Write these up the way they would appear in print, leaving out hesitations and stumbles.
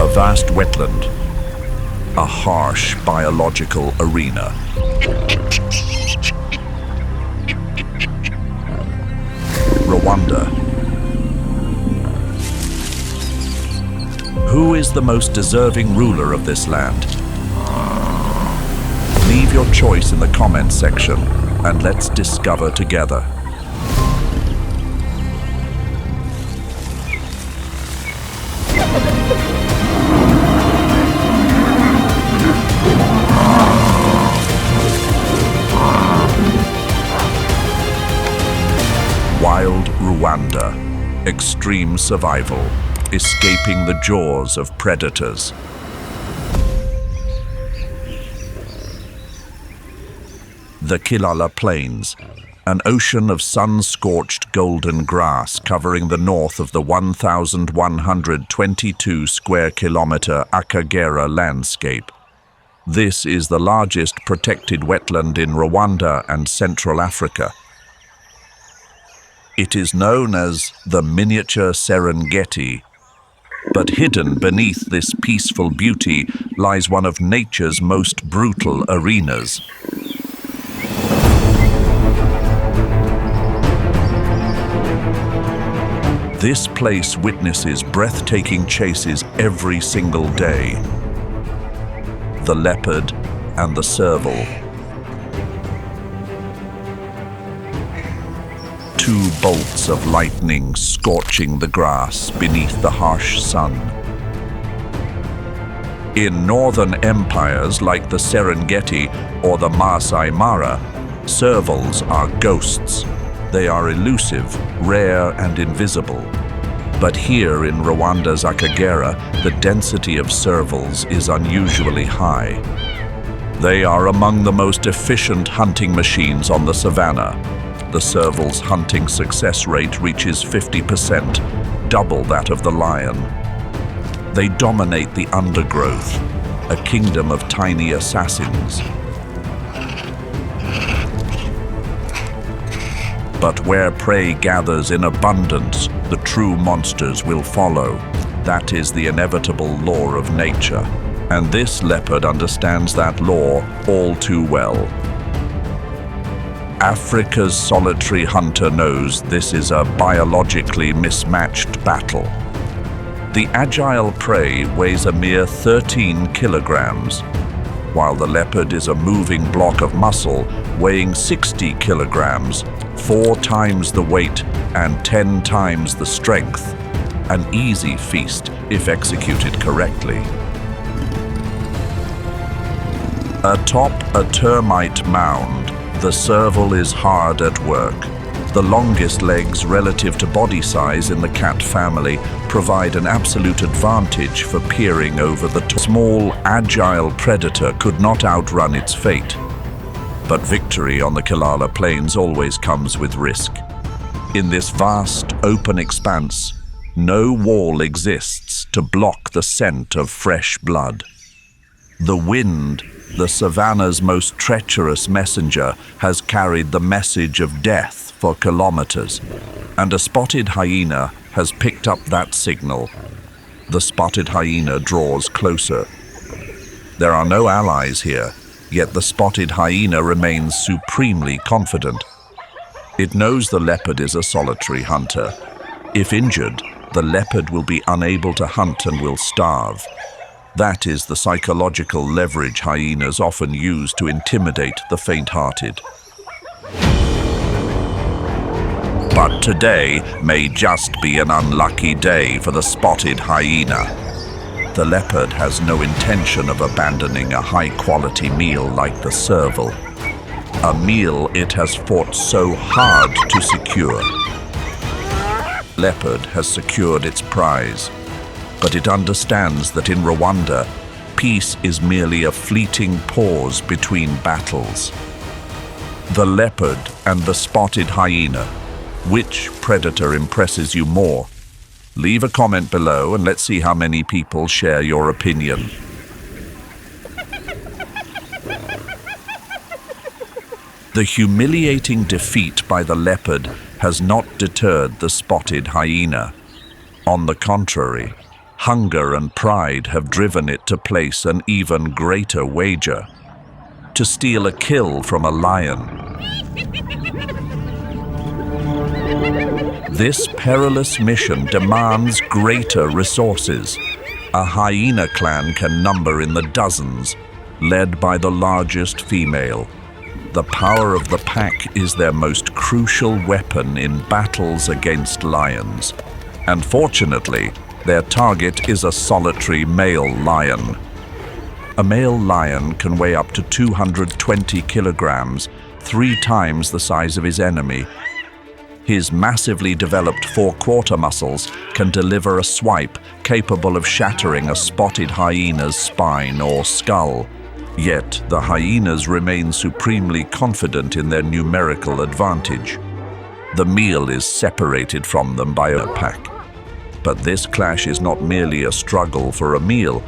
A vast wetland, a harsh biological arena. Rwanda. Who is the most deserving ruler of this land? Leave your choice in the comments section and let's discover together. Wild Rwanda, extreme survival, escaping the jaws of predators. The Kilala Plains, an ocean of sun-scorched golden grass covering the north of the 1,122 square kilometer Akagera landscape. This is the largest protected wetland in Rwanda and Central Africa. It is known as the miniature Serengeti, but hidden beneath this peaceful beauty lies one of nature's most brutal arenas. This place witnesses breathtaking chases every single day. The leopard and the serval. Two bolts of lightning scorching the grass beneath the harsh sun. In northern empires like the Serengeti or the Masai Mara, servals are ghosts. They are elusive, rare and invisible. But here in Rwanda's Akagera, the density of servals is unusually high. They are among the most efficient hunting machines on the savannah. The serval's hunting success rate reaches 50%, double that of the lion. They dominate the undergrowth, a kingdom of tiny assassins. But where prey gathers in abundance, the true monsters will follow. That is the inevitable law of nature. And this leopard understands that law all too well. Africa's solitary hunter knows this is a biologically mismatched battle. The agile prey weighs a mere 13 kilograms, while the leopard is a moving block of muscle weighing 60 kilograms, 4 times the weight and 10 times the strength. An easy feast if executed correctly. Atop a termite mound, the serval is hard at work. The longest legs relative to body size in the cat family provide an absolute advantage for peering over the top. Small, agile predator could not outrun its fate. But victory on the Kilala Plains always comes with risk. In this vast, open expanse, no wall exists to block the scent of fresh blood. The wind, the savannah's most treacherous messenger, has carried the message of death for kilometers, and a spotted hyena has picked up that signal. The spotted hyena draws closer. There are no allies here, yet the spotted hyena remains supremely confident. It knows the leopard is a solitary hunter. If injured, the leopard will be unable to hunt and will starve. That is the psychological leverage hyenas often use to intimidate the faint-hearted. But today may just be an unlucky day for the spotted hyena. The leopard has no intention of abandoning a high-quality meal like the serval, a meal it has fought so hard to secure. Leopard has secured its prize, but it understands that in Rwanda, peace is merely a fleeting pause between battles. The leopard and the spotted hyena. Which predator impresses you more? Leave a comment below and let's see how many people share your opinion. The humiliating defeat by the leopard has not deterred the spotted hyena. On the contrary, Hunger and pride have driven it to place an even greater wager: to steal a kill from a lion. This perilous mission demands greater resources. A hyena clan can number in the dozens, led by the largest female. The power of the pack is their most crucial weapon in battles against lions. And fortunately, their target is a solitary male lion. A male lion can weigh up to 220 kilograms, 3 times the size of his enemy. His massively developed forequarter muscles can deliver a swipe capable of shattering a spotted hyena's spine or skull. Yet the hyenas remain supremely confident in their numerical advantage. The meal is separated from them by a pack. But this clash is not merely a struggle for a meal.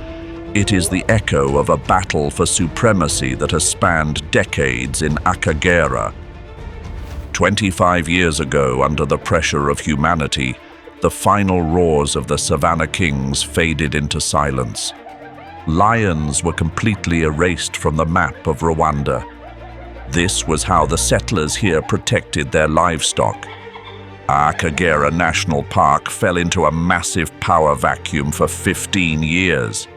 It is the echo of a battle for supremacy that has spanned decades in Akagera. 25 years ago, under the pressure of humanity, the final roars of the savannah kings faded into silence. Lions were completely erased from the map of Rwanda. This was how the settlers here protected their livestock. Akagera National Park fell into a massive power vacuum for 15 years,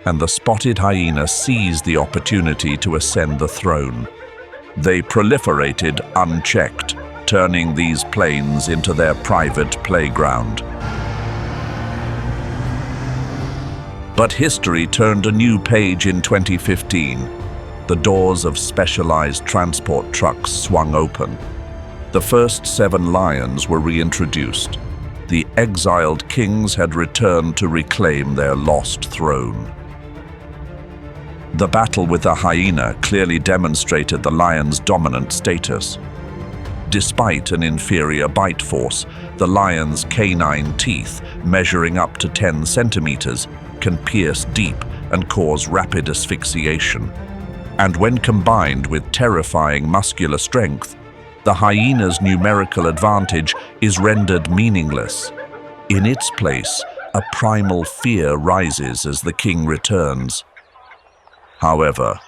and the spotted hyena seized the opportunity to ascend the throne. They proliferated unchecked, turning these plains into their private playground. But history turned a new page in 2015. The doors of specialized transport trucks swung open. The first 7 lions were reintroduced. The exiled kings had returned to reclaim their lost throne. The battle with the hyena clearly demonstrated the lion's dominant status. Despite an inferior bite force, the lion's canine teeth, measuring up to 10 centimeters, can pierce deep and cause rapid asphyxiation. And when combined with terrifying muscular strength, the hyena's numerical advantage is rendered meaningless. In its place, a primal fear rises as the king returns. However,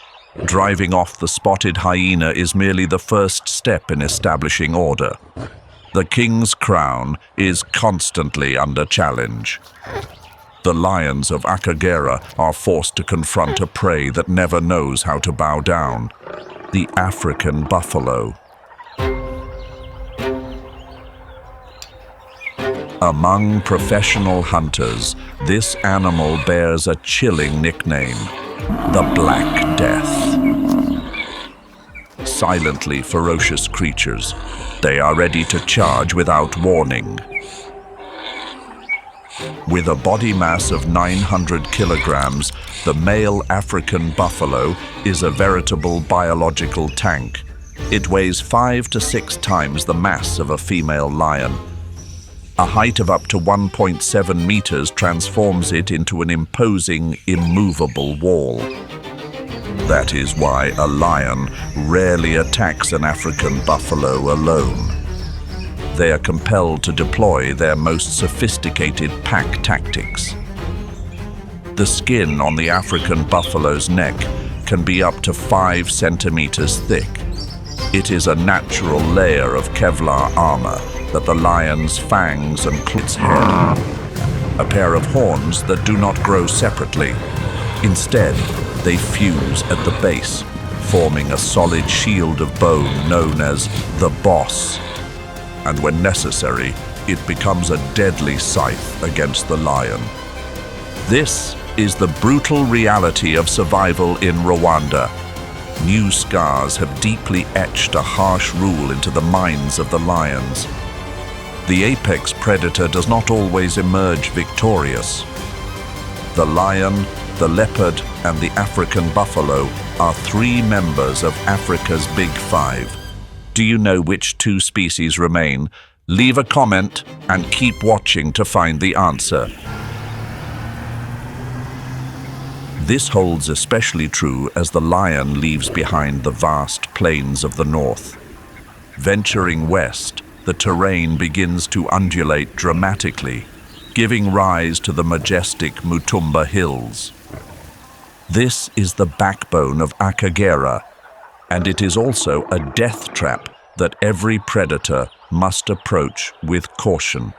driving off the spotted hyena is merely the first step in establishing order. The king's crown is constantly under challenge. The lions of Akagera are forced to confront a prey that never knows how to bow down: the African buffalo. Among professional hunters, this animal bears a chilling nickname: the Black Death. Silently ferocious creatures, they are ready to charge without warning. With a body mass of 900 kilograms, the male African buffalo is a veritable biological tank. It weighs 5 to 6 times the mass of a female lion. A height of up to 1.7 meters transforms it into an imposing, immovable wall. That is why a lion rarely attacks an African buffalo alone. They are compelled to deploy their most sophisticated pack tactics. The skin on the African buffalo's neck can be up to 5 centimeters thick. It is a natural layer of Kevlar armor that the lion's fangs and its head. A pair of horns that do not grow separately. Instead, they fuse at the base, forming a solid shield of bone known as the boss. And when necessary, it becomes a deadly scythe against the lion. This is the brutal reality of survival in Rwanda. New scars have deeply etched a harsh rule into the minds of the lions. The apex predator does not always emerge victorious. The lion, the leopard, and the African buffalo are 3 members of Africa's Big Five. Do you know which 2 species remain? Leave a comment and keep watching to find the answer. This holds especially true as the lion leaves behind the vast plains of the north. Venturing west, the terrain begins to undulate dramatically. giving rise to the majestic Mutumba Hills. This is the backbone of Akagera, and it is also a death trap that every predator must approach with caution.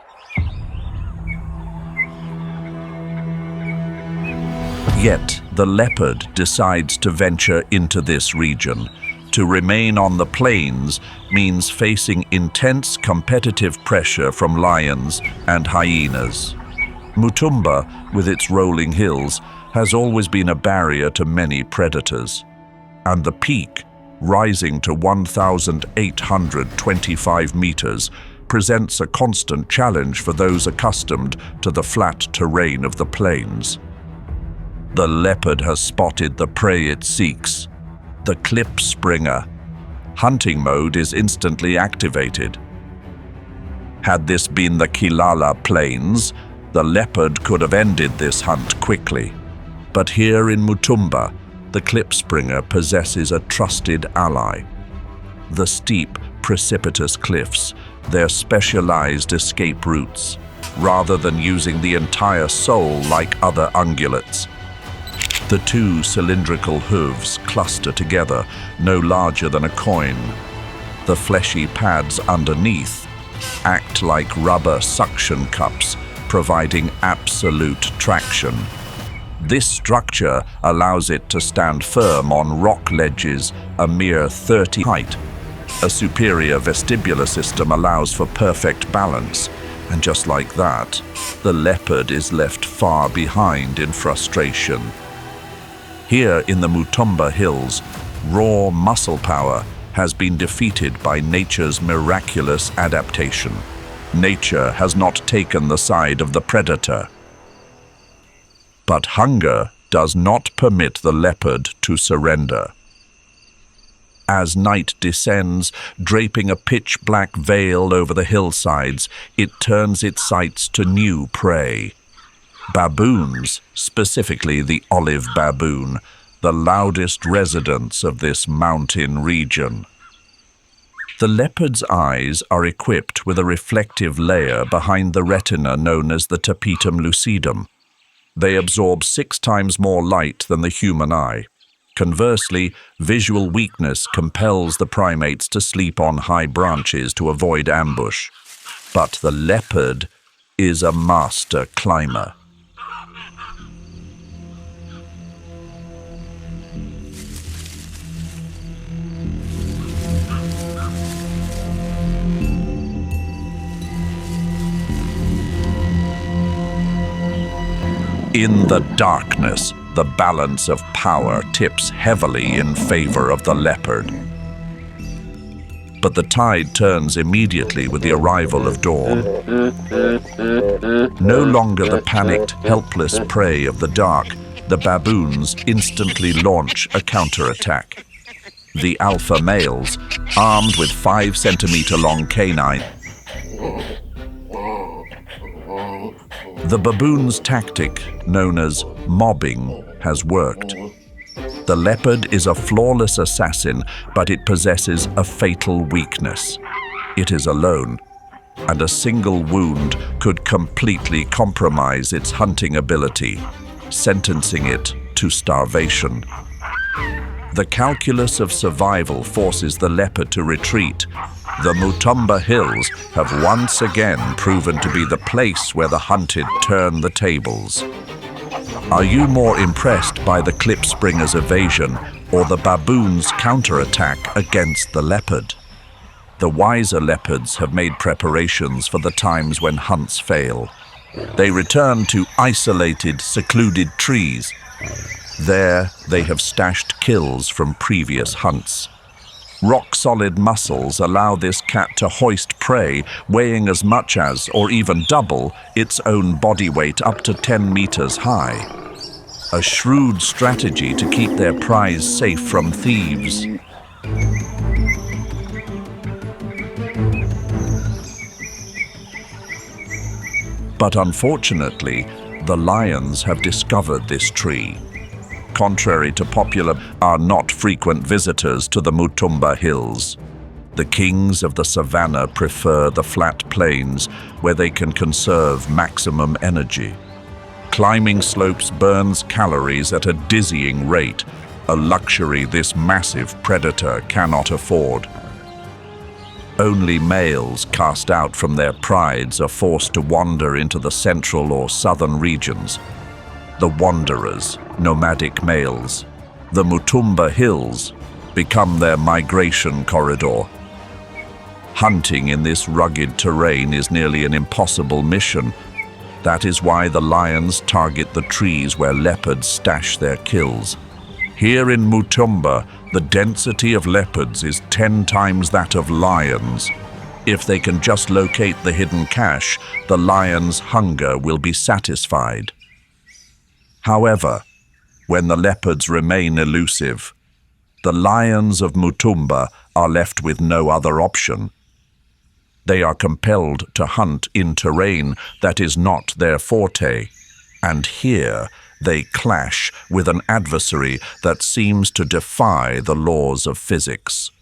Yet, the leopard decides to venture into this region. To remain on the plains means facing intense competitive pressure from lions and hyenas. Mutumba, with its rolling hills, has always been a barrier to many predators. And the peak, rising to 1,825 meters, presents a constant challenge for those accustomed to the flat terrain of the plains. The leopard has spotted the prey it seeks, the klipspringer. Hunting mode is instantly activated. Had this been the Kilala plains, the leopard could have ended this hunt quickly. But here in Mutumba, the klipspringer possesses a trusted ally. The steep, precipitous cliffs, their specialized escape routes, rather than using the entire sole like other ungulates. The two cylindrical hooves cluster together, no larger than a coin. The fleshy pads underneath act like rubber suction cups, providing absolute traction. This structure allows it to stand firm on rock ledges a mere 30 height. A superior vestibular system allows for perfect balance, and just like that, the leopard is left far behind in frustration. Here in the Mutumba Hills, raw muscle power has been defeated by nature's miraculous adaptation. Nature has not taken the side of the predator. But hunger does not permit the leopard to surrender. As night descends, draping a pitch-black veil over the hillsides, it turns its sights to new prey. Baboons, specifically the olive baboon, the loudest residents of this mountain region. The leopard's eyes are equipped with a reflective layer behind the retina known as the tapetum lucidum. They absorb 6 times more light than the human eye. Conversely, visual weakness compels the primates to sleep on high branches to avoid ambush. But the leopard is a master climber. In the darkness, the balance of power tips heavily in favor of the leopard. But the tide turns immediately with the arrival of dawn. No longer the panicked, helpless prey of the dark, the baboons instantly launch a counterattack. The alpha males, armed with 5-centimeter-long canine. The baboon's tactic, known as mobbing, has worked. The leopard is a flawless assassin, but it possesses a fatal weakness. It is alone, and a single wound could completely compromise its hunting ability, sentencing it to starvation. The calculus of survival forces the leopard to retreat. The Mutumba Hills have once again proven to be the place where the hunted turn the tables. Are you more impressed by the klipspringer's evasion or the baboon's counterattack against the leopard? The wiser leopards have made preparations for the times when hunts fail. They return to isolated, secluded trees. There, they have stashed kills from previous hunts. Rock-solid muscles allow this cat to hoist prey weighing as much as, or even double, its own body weight up to 10 meters high. A shrewd strategy to keep their prize safe from thieves. But unfortunately, the lions have discovered this tree. Contrary to popular, are not frequent visitors to the Mutumba Hills. The kings of the savannah prefer the flat plains where they can conserve maximum energy. Climbing slopes burns calories at a dizzying rate, a luxury this massive predator cannot afford. Only males cast out from their prides are forced to wander into the central or southern regions. The wanderers, nomadic males, the Mutumba hills, become their migration corridor. Hunting in this rugged terrain is nearly an impossible mission. That is why the lions target the trees where leopards stash their kills. Here in Mutumba, the density of leopards is 10 times that of lions. If they can just locate the hidden cache, the lion's hunger will be satisfied. However, when the leopards remain elusive, the lions of Mutumba are left with no other option. They are compelled to hunt in terrain that is not their forte, and here they clash with an adversary that seems to defy the laws of physics.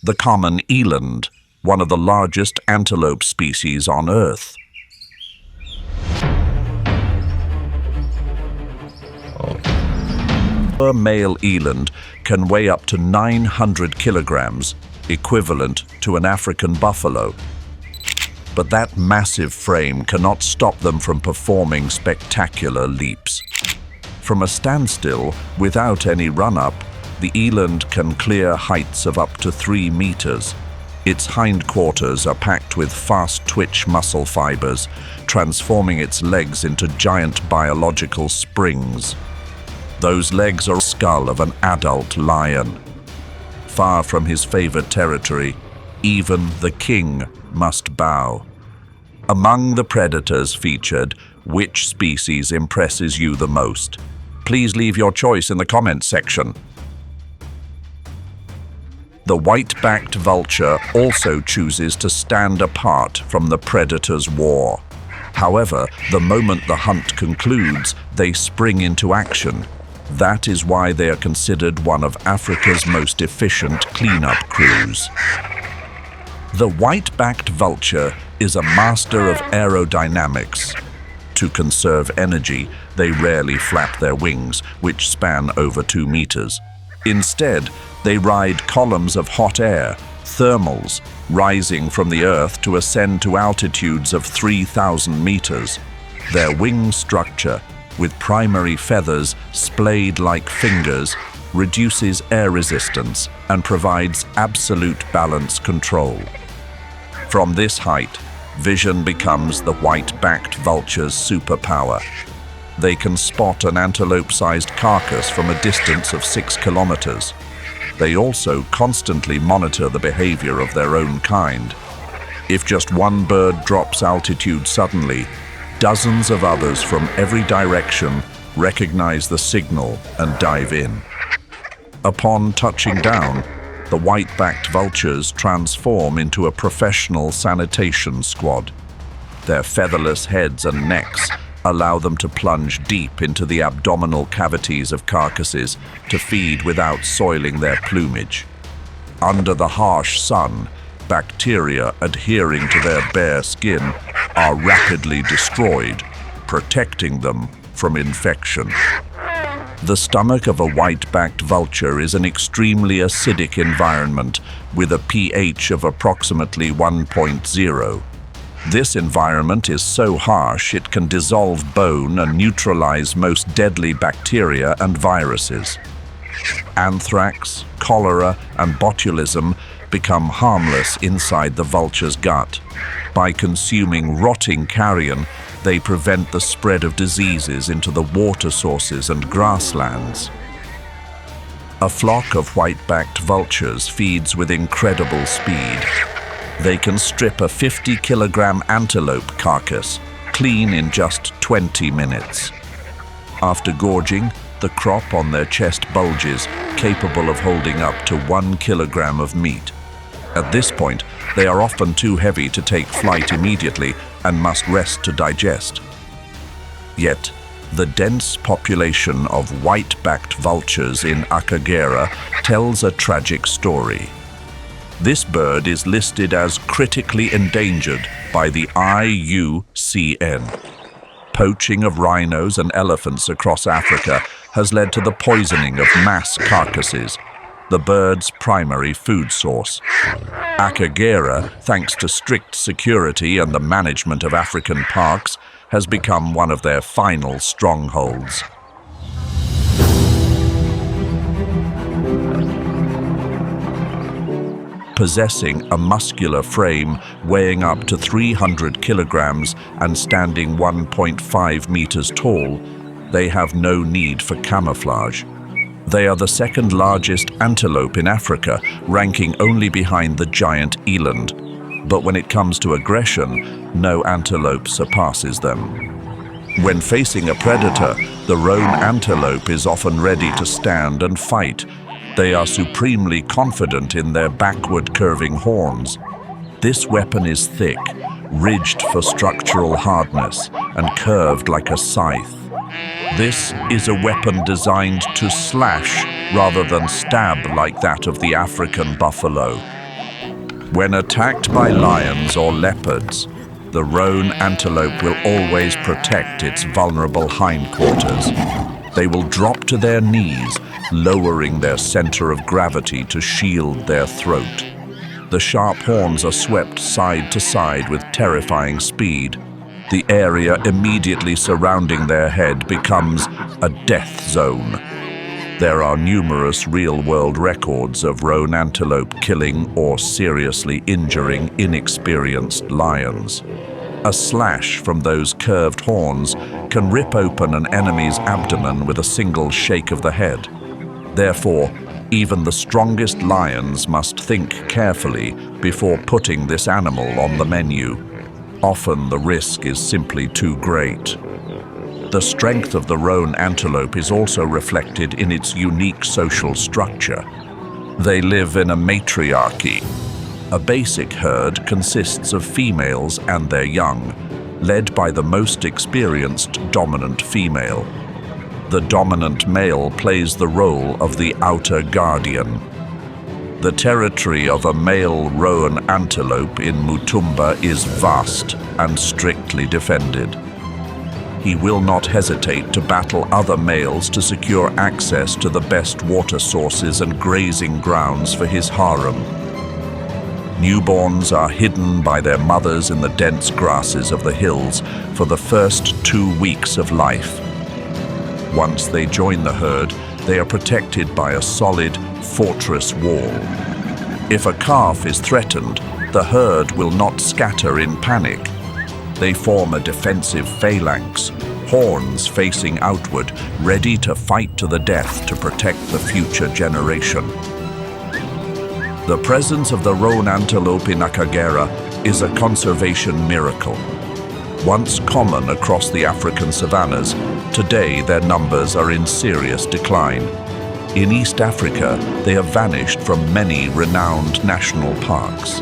The common eland, one of the largest antelope species on Earth. A male eland can weigh up to 900 kilograms, equivalent to an African buffalo. But that massive frame cannot stop them from performing spectacular leaps. From a standstill, without any run-up, the eland can clear heights of up to 3 meters. Its hindquarters are packed with fast-twitch muscle fibers, transforming its legs into giant biological springs. Those legs are the skull of an adult lion. Far from his favored territory, even the king must bow. Among the predators featured, which species impresses you the most? Please leave your choice in the comments section. The white-backed vulture also chooses to stand apart from the predator's war. However, the moment the hunt concludes, they spring into action. That is why they are considered one of Africa's most efficient cleanup crews. The white-backed vulture is a master of aerodynamics. To conserve energy, they rarely flap their wings, which span over 2 meters. Instead, they ride columns of hot air, thermals, rising from the earth to ascend to altitudes of 3,000 meters. Their wing structure, with primary feathers splayed like fingers, reduces air resistance and provides absolute balance control. From this height, vision becomes the white-backed vulture's superpower. They can spot an antelope-sized carcass from a distance of 6 kilometers. They also constantly monitor the behavior of their own kind. If just one bird drops altitude suddenly, dozens of others from every direction recognize the signal and dive in. Upon touching down, the white-backed vultures transform into a professional sanitation squad. Their featherless heads and necks allow them to plunge deep into the abdominal cavities of carcasses to feed without soiling their plumage. Under the harsh sun, bacteria adhering to their bare skin are rapidly destroyed, protecting them from infection. The stomach of a white-backed vulture is an extremely acidic environment with a pH of approximately 1.0. This environment is so harsh it can dissolve bone and neutralize most deadly bacteria and viruses. Anthrax, cholera, and botulism become harmless inside the vulture's gut. By consuming rotting carrion, they prevent the spread of diseases into the water sources and grasslands. A flock of white-backed vultures feeds with incredible speed. They can strip a 50-kilogram antelope carcass clean in just 20 minutes. After gorging, the crop on their chest bulges, capable of holding up to 1 kilogram of meat. At this point, they are often too heavy to take flight immediately and must rest to digest. Yet, the dense population of white-backed vultures in Akagera tells a tragic story. This bird is listed as critically endangered by the IUCN. Poaching of rhinos and elephants across Africa has led to the poisoning of mass carcasses, the bird's primary food source. Akagera, thanks to strict security and the management of African parks, has become one of their final strongholds. Possessing a muscular frame weighing up to 300 kilograms and standing 1.5 meters tall, they have no need for camouflage. They are the second largest antelope in Africa, ranking only behind the giant eland. But when it comes to aggression, no antelope surpasses them. When facing a predator, the roan antelope is often ready to stand and fight. They are supremely confident in their backward curving horns. This weapon is thick, ridged for structural hardness, and curved like a scythe. This is a weapon designed to slash rather than stab like that of the African buffalo. When attacked by lions or leopards, the roan antelope will always protect its vulnerable hindquarters. They will drop to their knees, lowering their center of gravity to shield their throat. The sharp horns are swept side to side with terrifying speed. The area immediately surrounding their head becomes a death zone. There are numerous real-world records of roan antelope killing or seriously injuring inexperienced lions. A slash from those curved horns can rip open an enemy's abdomen with a single shake of the head. Therefore, even the strongest lions must think carefully before putting this animal on the menu. Often the risk is simply too great. The strength of the roan antelope is also reflected in its unique social structure. They live in a matriarchy. A basic herd consists of females and their young, led by the most experienced dominant female. The dominant male plays the role of the outer guardian. The territory of a male roan antelope in Mutumba is vast and strictly defended. He will not hesitate to battle other males to secure access to the best water sources and grazing grounds for his harem. Newborns are hidden by their mothers in the dense grasses of the hills for the first 2 weeks of life. Once they join the herd, they are protected by a solid fortress wall. If a calf is threatened, the herd will not scatter in panic. They form a defensive phalanx, horns facing outward, ready to fight to the death to protect the future generation. The presence of the roan antelope in Akagera is a conservation miracle. Once common across the African savannas, today their numbers are in serious decline. In East Africa, they have vanished from many renowned national parks.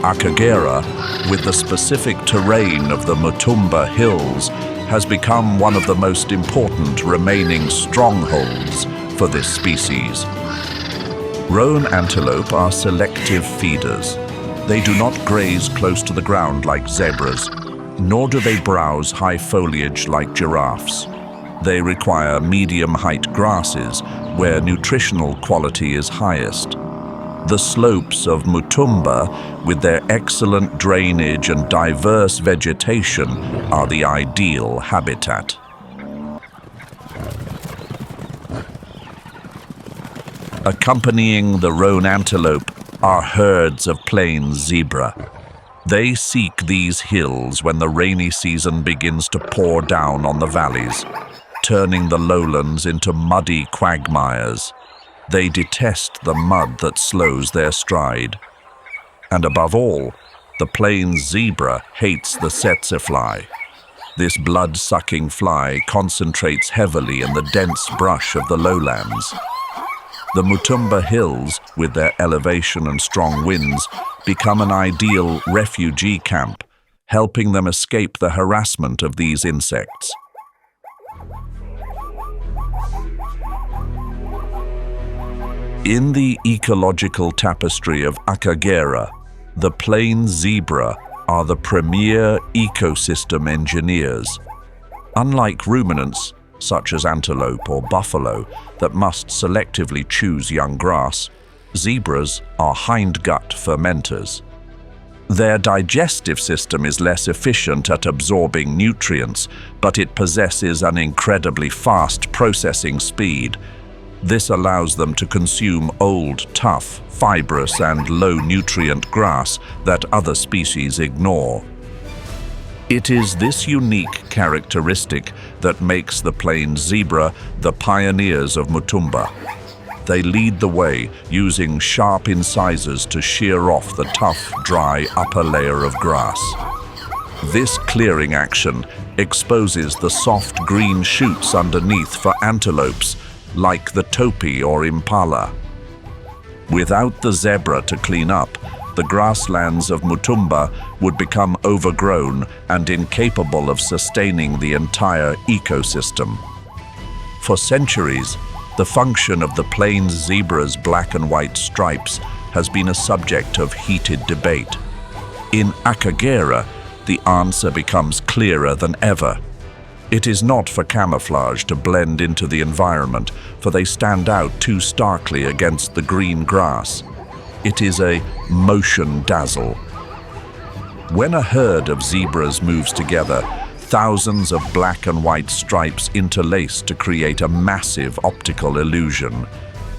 Akagera, with the specific terrain of the Mutumba Hills, has become one of the most important remaining strongholds for this species. Roan antelope are selective feeders. They do not graze close to the ground like zebras, nor do they browse high foliage like giraffes. They require medium-height grasses where nutritional quality is highest. The slopes of Mutumba, with their excellent drainage and diverse vegetation, are the ideal habitat. Accompanying the roan antelope are herds of plains zebra. They seek these hills when the rainy season begins to pour down on the valleys, turning the lowlands into muddy quagmires. They detest the mud that slows their stride. And above all, the plains zebra hates the tsetse fly. This blood-sucking fly concentrates heavily in the dense brush of the lowlands. The Mutumba Hills, with their elevation and strong winds, become an ideal refugee camp, helping them escape the harassment of these insects. In the ecological tapestry of Akagera, the plains zebra are the premier ecosystem engineers. Unlike ruminants, such as antelope or buffalo, that must selectively choose young grass, zebras are hindgut fermenters. Their digestive system is less efficient at absorbing nutrients, but it possesses an incredibly fast processing speed. This allows them to consume old, tough, fibrous and low-nutrient grass that other species ignore. It is this unique characteristic that makes the plains zebra the pioneers of Mutumba. They lead the way, using sharp incisors to shear off the tough, dry upper layer of grass. This clearing action exposes the soft green shoots underneath for antelopes, like the topi or impala. Without the zebra to clean up, the grasslands of Mutumba would become overgrown and incapable of sustaining the entire ecosystem. For centuries, the function of the plains zebra's black and white stripes has been a subject of heated debate. In Akagera, the answer becomes clearer than ever. It is not for camouflage to blend into the environment, for they stand out too starkly against the green grass. It is a motion dazzle. When a herd of zebras moves together, thousands of black and white stripes interlace to create a massive optical illusion.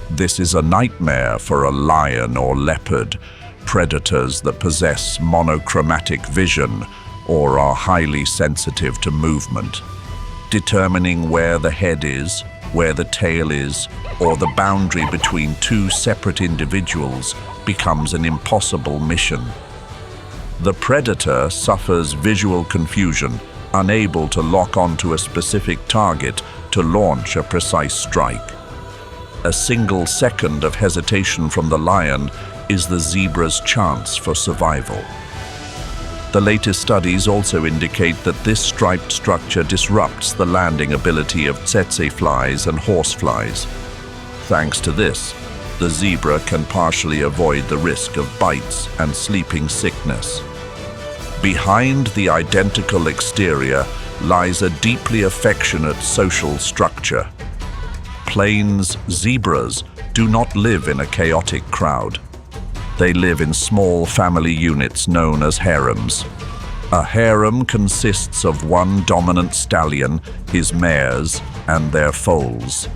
This is a nightmare for a lion or leopard, predators that possess monochromatic vision or are highly sensitive to movement. Determining where the head is, where the tail is, or the boundary between two separate individuals becomes an impossible mission. The predator suffers visual confusion, unable to lock onto a specific target to launch a precise strike. A single second of hesitation from the lion is the zebra's chance for survival. The latest studies also indicate that this striped structure disrupts the landing ability of tsetse flies and horseflies. Thanks to this, the zebra can partially avoid the risk of bites and sleeping sickness. Behind the identical exterior lies a deeply affectionate social structure. Plains zebras do not live in a chaotic crowd. They live in small family units known as harems. A harem consists of one dominant stallion, his mares, and their foals.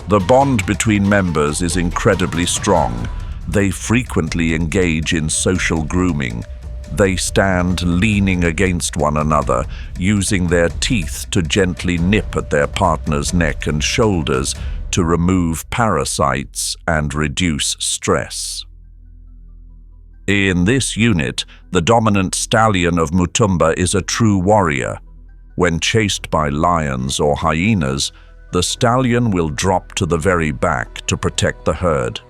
The bond between members is incredibly strong. They frequently engage in social grooming. They stand leaning against one another, using their teeth to gently nip at their partner's neck and shoulders to remove parasites and reduce stress. In this unit, the dominant stallion of Mutumba is a true warrior. When chased by lions or hyenas, the stallion will drop to the very back to protect the herd.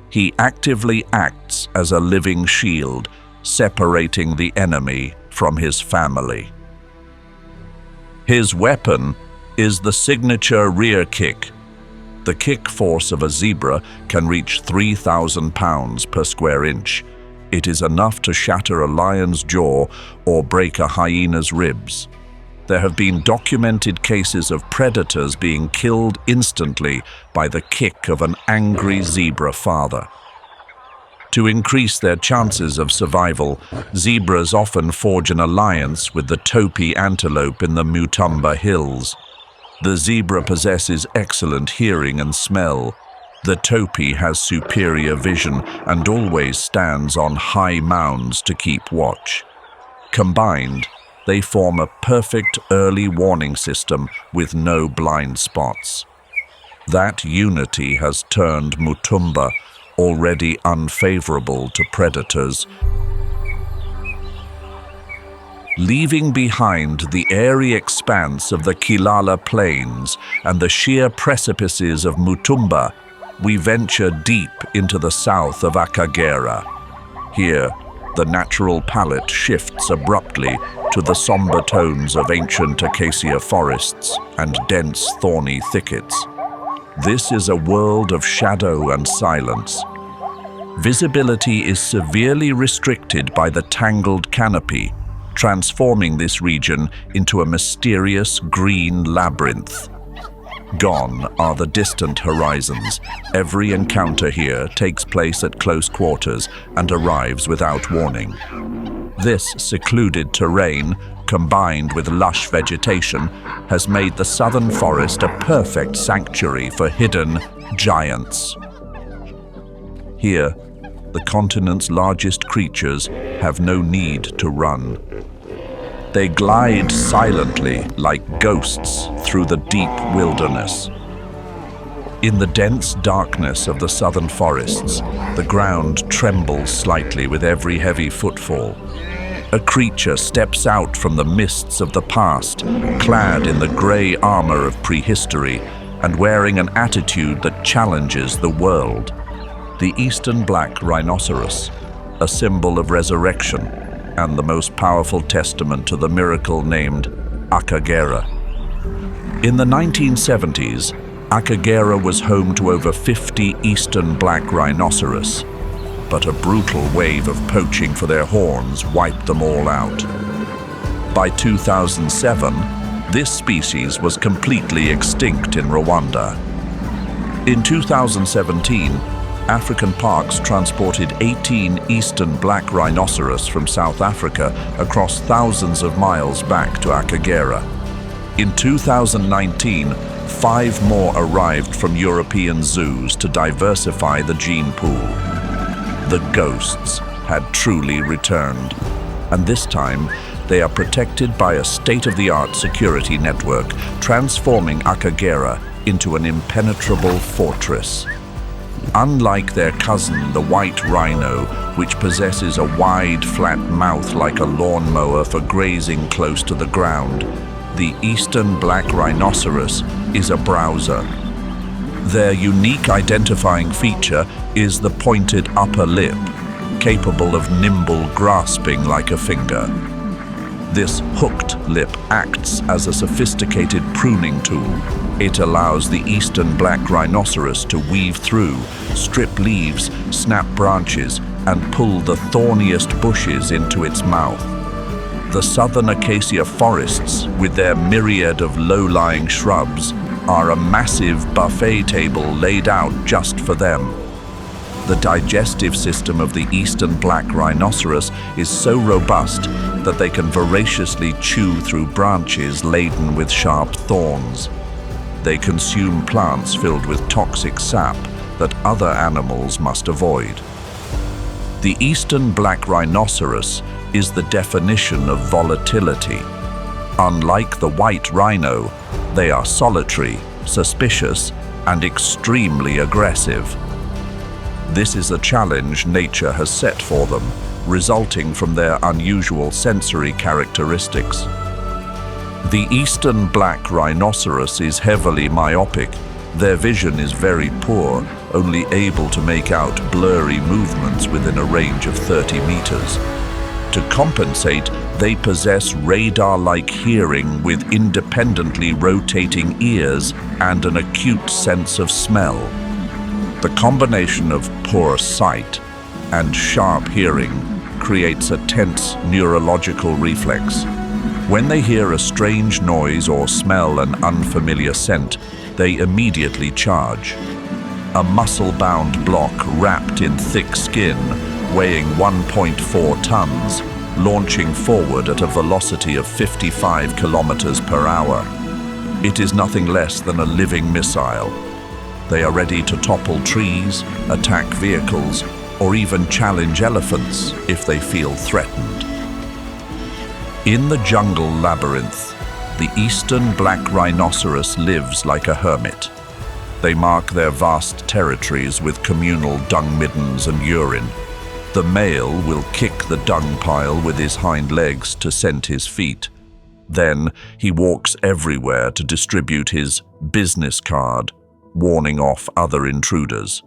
He actively acts as a living shield, separating the enemy from his family. His weapon is the signature rear kick. The kick force of a zebra can reach 3,000 pounds per square inch. It is enough to shatter a lion's jaw or break a hyena's ribs. There have been documented cases of predators being killed instantly by the kick of an angry zebra father. To increase their chances of survival, zebras often forge an alliance with the topi antelope in the Mutumba hills. The zebra possesses excellent hearing and smell. The topi has superior vision and always stands on high mounds to keep watch. Combined, they form a perfect early warning system with no blind spots. That unity has turned Mutumba, already unfavorable to predators, leaving behind the airy expanse of the Kilala plains and the sheer precipices of Mutumba. We venture deep into the south of Akagera. Here, the natural palette shifts abruptly to the somber tones of ancient acacia forests and dense thorny thickets. This is a world of shadow and silence. Visibility is severely restricted by the tangled canopy, transforming this region into a mysterious green labyrinth. Gone are the distant horizons. Every encounter here takes place at close quarters and arrives without warning. This secluded terrain, combined with lush vegetation, has made the southern forest a perfect sanctuary for hidden giants. Here, the continent's largest creatures have no need to run. They glide silently like ghosts through the deep wilderness. In the dense darkness of the southern forests, the ground trembles slightly with every heavy footfall. A creature steps out from the mists of the past, clad in the gray armor of prehistory and wearing an attitude that challenges the world. The eastern black rhinoceros, a symbol of resurrection and the most powerful testament to the miracle named Akagera. In the 1970s, Akagera was home to over 50 eastern black rhinoceros, but a brutal wave of poaching for their horns wiped them all out. By 2007, this species was completely extinct in Rwanda. In 2017, African parks transported 18 eastern black rhinoceros from South Africa across thousands of miles back to Akagera. In 2019, 5 more arrived from European zoos to diversify the gene pool. The ghosts had truly returned, and this time they are protected by a state-of-the-art security network, transforming Akagera into an impenetrable fortress. Unlike their cousin, the white rhino, which possesses a wide, flat mouth like a lawnmower for grazing close to the ground, the eastern black rhinoceros is a browser. Their unique identifying feature is the pointed upper lip, capable of nimble grasping like a finger. This hooked lip acts as a sophisticated pruning tool. It allows the eastern black rhinoceros to weave through, strip leaves, snap branches, and pull the thorniest bushes into its mouth. The southern acacia forests, with their myriad of low-lying shrubs, are a massive buffet table laid out just for them. The digestive system of the eastern black rhinoceros is so robust that they can voraciously chew through branches laden with sharp thorns. They consume plants filled with toxic sap that other animals must avoid. The eastern black rhinoceros is the definition of volatility. Unlike the white rhino, they are solitary, suspicious, and extremely aggressive. This is a challenge nature has set for them, resulting from their unusual sensory characteristics. The eastern black rhinoceros is heavily myopic. Their vision is very poor, only able to make out blurry movements within a range of 30 meters. To compensate, they possess radar-like hearing with independently rotating ears and an acute sense of smell. The combination of poor sight and sharp hearing creates a tense neurological reflex. When they hear a strange noise or smell an unfamiliar scent, they immediately charge. A muscle-bound block wrapped in thick skin, weighing 1.4 tons, launching forward at a velocity of 55 kilometers per hour. It is nothing less than a living missile. They are ready to topple trees, attack vehicles, or even challenge elephants if they feel threatened. In the jungle labyrinth, the eastern black rhinoceros lives like a hermit. They mark their vast territories with communal dung middens and urine. The male will kick the dung pile with his hind legs to scent his feet. Then he walks everywhere to distribute his business card, warning off other intruders.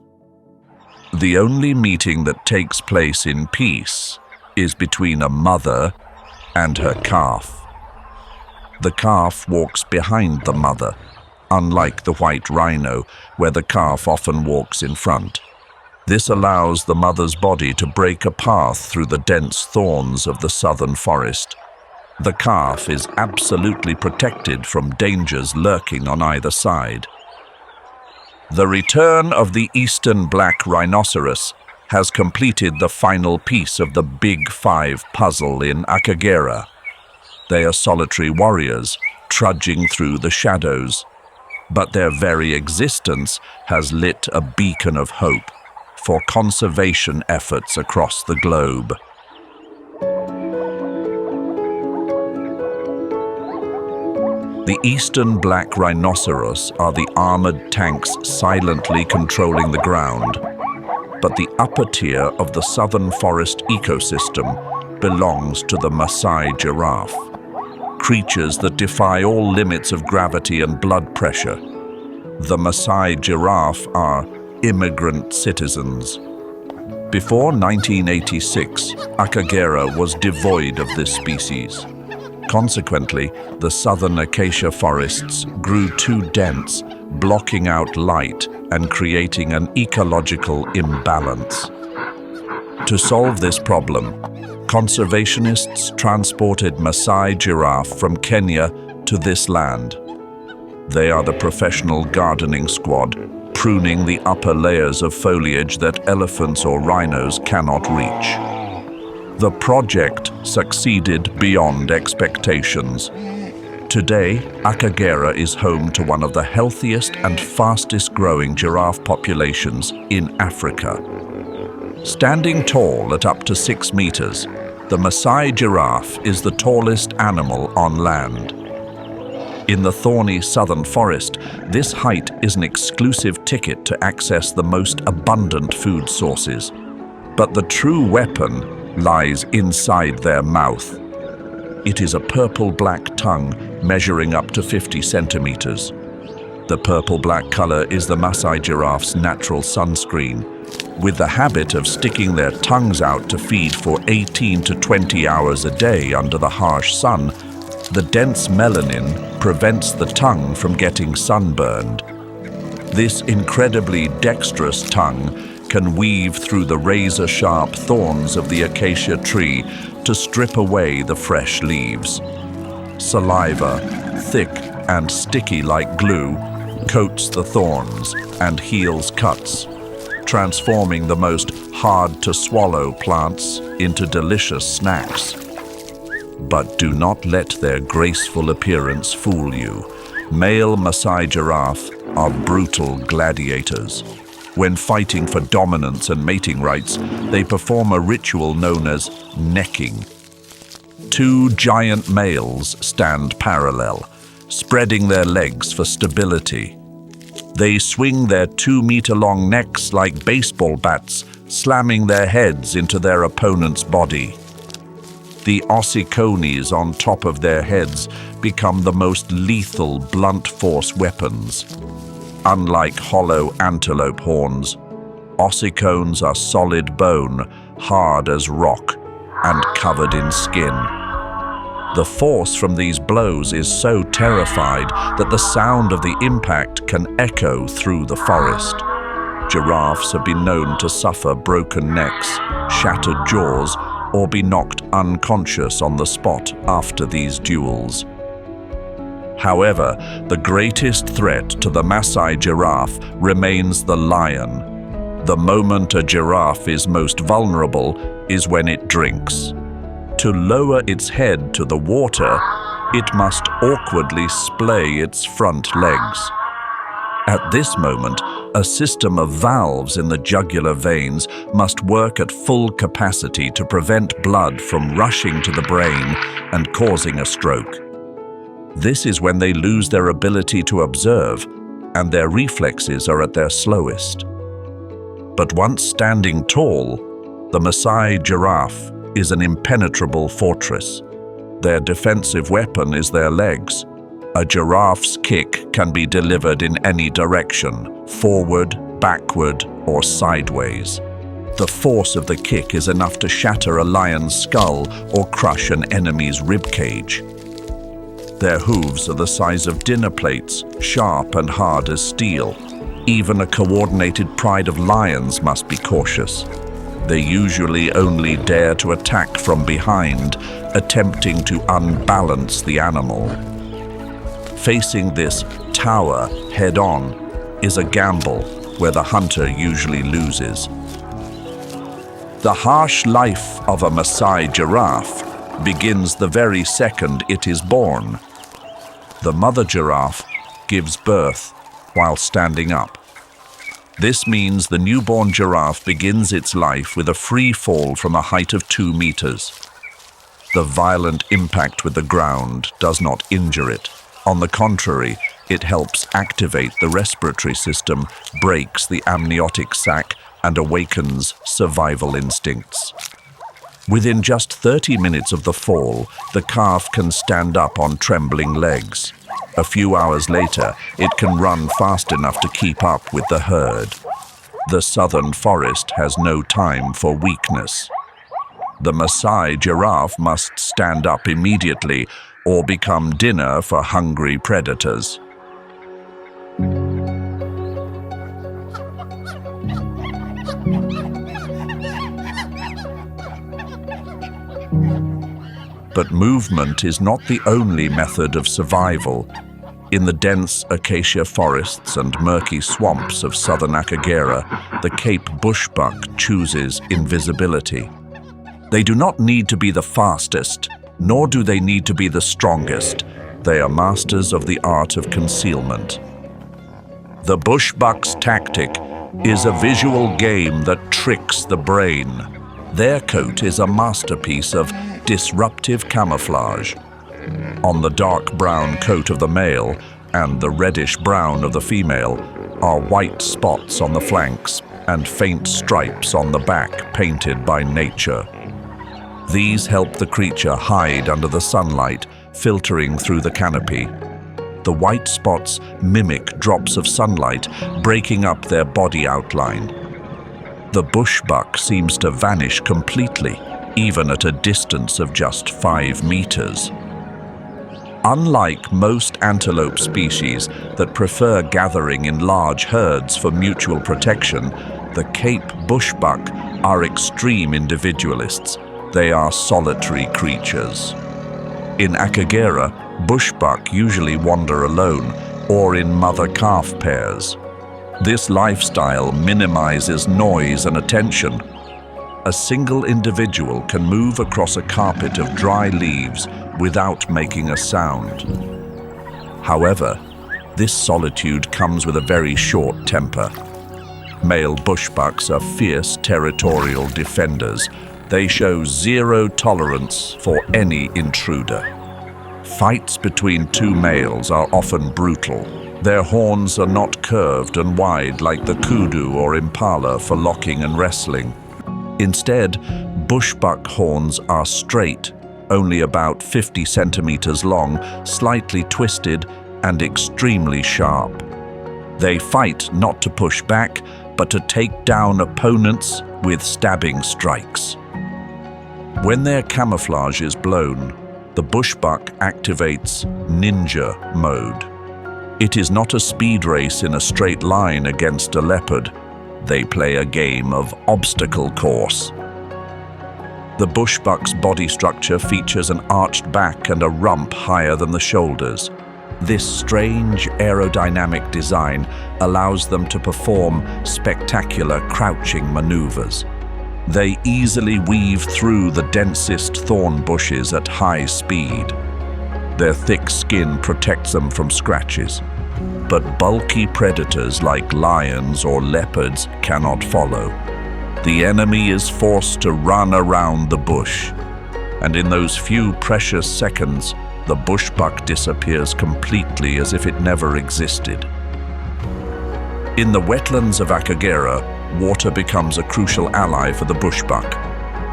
The only meeting that takes place in peace is between a mother and her calf. The calf walks behind the mother, unlike the white rhino, where the calf often walks in front. This allows the mother's body to break a path through the dense thorns of the southern forest. The calf is absolutely protected from dangers lurking on either side. The return of the eastern black rhinoceros has completed the final piece of the Big Five puzzle in Akagera. They are solitary warriors, trudging through the shadows, but their very existence has lit a beacon of hope for conservation efforts across the globe. The eastern black rhinoceros are the armored tanks silently controlling the ground, but the upper tier of the southern forest ecosystem belongs to the Maasai giraffe, creatures that defy all limits of gravity and blood pressure. The Maasai giraffe are immigrant citizens. Before 1986, Akagera was devoid of this species. Consequently, the southern acacia forests grew too dense, blocking out light and creating an ecological imbalance. To solve this problem, conservationists transported Maasai giraffe from Kenya to this land. They are the professional gardening squad, pruning the upper layers of foliage that elephants or rhinos cannot reach. The project succeeded beyond expectations. Today, Akagera is home to one of the healthiest and fastest-growing giraffe populations in Africa. Standing tall at up to 6 meters, the Maasai giraffe is the tallest animal on land. In the thorny southern forest, this height is an exclusive ticket to access the most abundant food sources. But the true weapon lies inside their mouth. It is a purple-black tongue measuring up to 50 centimeters. The purple-black color is the Maasai giraffe's natural sunscreen, with the habit of sticking their tongues out to feed for 18 to 20 hours a day under the harsh sun. The dense melanin prevents the tongue from getting sunburned. This incredibly dexterous tongue can weave through the razor-sharp thorns of the acacia tree to strip away the fresh leaves. Saliva, thick and sticky like glue, coats the thorns and heals cuts, transforming the most hard-to-swallow plants into delicious snacks. But do not let their graceful appearance fool you. Male Maasai giraffe are brutal gladiators. When fighting for dominance and mating rights, they perform a ritual known as necking. 2 giant males stand parallel, spreading their legs for stability. They swing their 2-meter-long necks like baseball bats, slamming their heads into their opponent's body. The ossicones on top of their heads become the most lethal blunt force weapons. Unlike hollow antelope horns, ossicones are solid bone, hard as rock, and covered in skin. The force from these blows is so terrified that the sound of the impact can echo through the forest. Giraffes have been known to suffer broken necks, shattered jaws, or be knocked unconscious on the spot after these duels. However, the greatest threat to the Maasai giraffe remains the lion. The moment a giraffe is most vulnerable is when it drinks. To lower its head to the water, it must awkwardly splay its front legs. At this moment, a system of valves in the jugular veins must work at full capacity to prevent blood from rushing to the brain and causing a stroke. This is when they lose their ability to observe, and their reflexes are at their slowest. But once standing tall, the Maasai giraffe is an impenetrable fortress. Their defensive weapon is their legs. A giraffe's kick can be delivered in any direction, forward, backward, or sideways. The force of the kick is enough to shatter a lion's skull or crush an enemy's ribcage. Their hooves are the size of dinner plates, sharp and hard as steel. Even a coordinated pride of lions must be cautious. They usually only dare to attack from behind, attempting to unbalance the animal. Facing this tower head-on is a gamble where the hunter usually loses. The harsh life of a Maasai giraffe begins the very second it is born. The mother giraffe gives birth while standing up. This means the newborn giraffe begins its life with a free fall from a height of 2 meters. The violent impact with the ground does not injure it. On the contrary, it helps activate the respiratory system, breaks the amniotic sac, and awakens survival instincts. Within just 30 minutes of the fall, the calf can stand up on trembling legs. A few hours later, it can run fast enough to keep up with the herd. The southern forest has no time for weakness. The Maasai giraffe must stand up immediately or become dinner for hungry predators. But movement is not the only method of survival. In the dense acacia forests and murky swamps of southern Akagera, the Cape bushbuck chooses invisibility. They do not need to be the fastest, nor do they need to be the strongest. They are masters of the art of concealment. The bushbuck's tactic is a visual game that tricks the brain. Their coat is a masterpiece of disruptive camouflage. On the dark brown coat of the male and the reddish brown of the female are white spots on the flanks and faint stripes on the back painted by nature. These help the creature hide under the sunlight, filtering through the canopy. The white spots mimic drops of sunlight, breaking up their body outline. The bushbuck seems to vanish completely, even at a distance of just 5 meters. Unlike most antelope species that prefer gathering in large herds for mutual protection, the Cape bushbuck are extreme individualists. They are solitary creatures. In Akagera, bushbuck usually wander alone or in mother-calf pairs. This lifestyle minimizes noise and attention. A single individual can move across a carpet of dry leaves without making a sound. However, this solitude comes with a very short temper. Male bushbucks are fierce territorial defenders. They show zero tolerance for any intruder. Fights between 2 males are often brutal. Their horns are not curved and wide like the kudu or impala for locking and wrestling. Instead, bushbuck horns are straight, only about 50 centimeters long, slightly twisted, and extremely sharp. They fight not to push back, but to take down opponents with stabbing strikes. When their camouflage is blown, the bushbuck activates ninja mode. It is not a speed race in a straight line against a leopard. They play a game of obstacle course. The bushbuck's body structure features an arched back and a rump higher than the shoulders. This strange aerodynamic design allows them to perform spectacular crouching maneuvers. They easily weave through the densest thorn bushes at high speed. Their thick skin protects them from scratches, but bulky predators like lions or leopards cannot follow. The enemy is forced to run around the bush, and in those few precious seconds, the bushbuck disappears completely as if it never existed. In the wetlands of Akagera, water becomes a crucial ally for the bushbuck.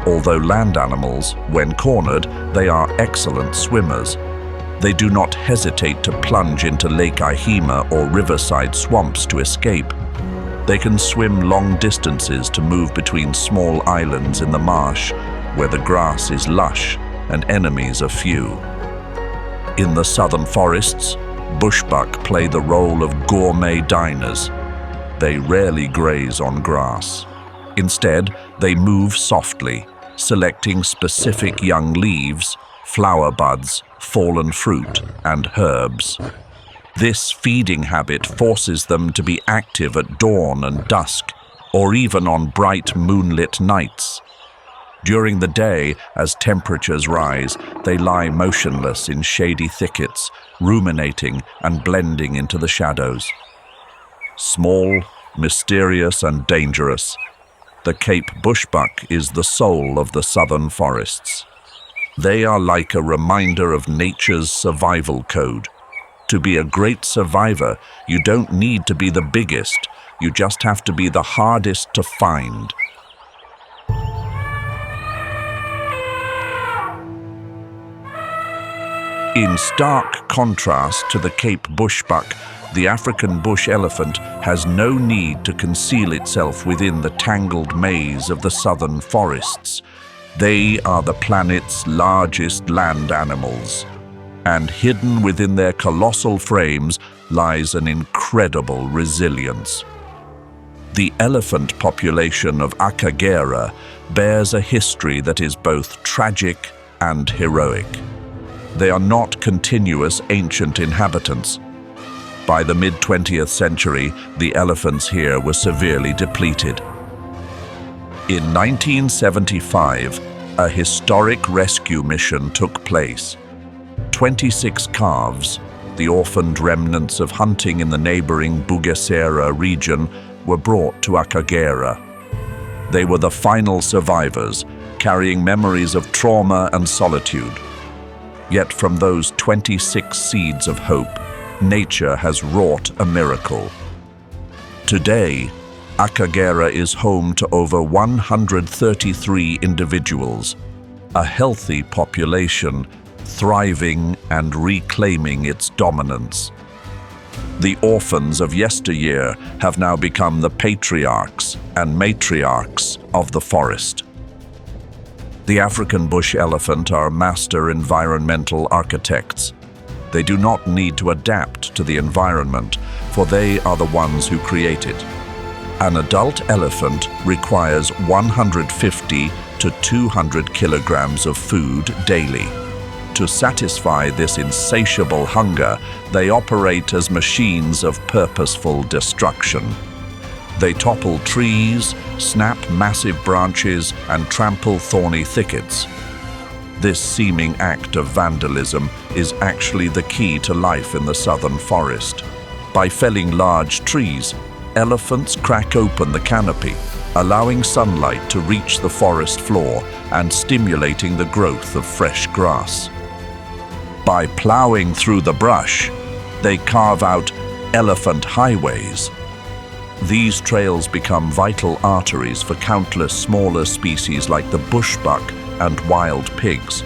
Although land animals, when cornered, they are excellent swimmers. They do not hesitate to plunge into Lake Ihema or riverside swamps to escape. They can swim long distances to move between small islands in the marsh, where the grass is lush and enemies are few. In the southern forests, bushbuck play the role of gourmet diners. They rarely graze on grass. Instead, they move softly, selecting specific young leaves, flower buds, fallen fruit, and herbs. This feeding habit forces them to be active at dawn and dusk, or even on bright moonlit nights. During the day, as temperatures rise, they lie motionless in shady thickets, ruminating and blending into the shadows. Small, mysterious, and dangerous, the Cape bushbuck is the soul of the southern forests. They are like a reminder of nature's survival code. To be a great survivor, you don't need to be the biggest, you just have to be the hardest to find. In stark contrast to the Cape bushbuck, the African bush elephant has no need to conceal itself within the tangled maze of the southern forests. They are the planet's largest land animals, and hidden within their colossal frames lies an incredible resilience. The elephant population of Akagera bears a history that is both tragic and heroic. They are not continuous ancient inhabitants. By the mid-20th century, the elephants here were severely depleted. In 1975, a historic rescue mission took place. 26 calves, the orphaned remnants of hunting in the neighboring Bugesera region, were brought to Akagera. They were the final survivors, carrying memories of trauma and solitude. Yet from those 26 seeds of hope, nature has wrought a miracle. Today, Akagera is home to over 133 individuals, a healthy population thriving and reclaiming its dominance. The orphans of yesteryear have now become the patriarchs and matriarchs of the forest. The African bush elephant are master environmental architects. They do not need to adapt to the environment, for they are the ones who create it. An adult elephant requires 150 to 200 kilograms of food daily. To satisfy this insatiable hunger, they operate as machines of purposeful destruction. They topple trees, snap massive branches, and trample thorny thickets. This seeming act of vandalism is actually the key to life in the southern forest. By felling large trees, elephants crack open the canopy, allowing sunlight to reach the forest floor and stimulating the growth of fresh grass. By plowing through the brush, they carve out elephant highways. These trails become vital arteries for countless smaller species like the bushbuck and wild pigs.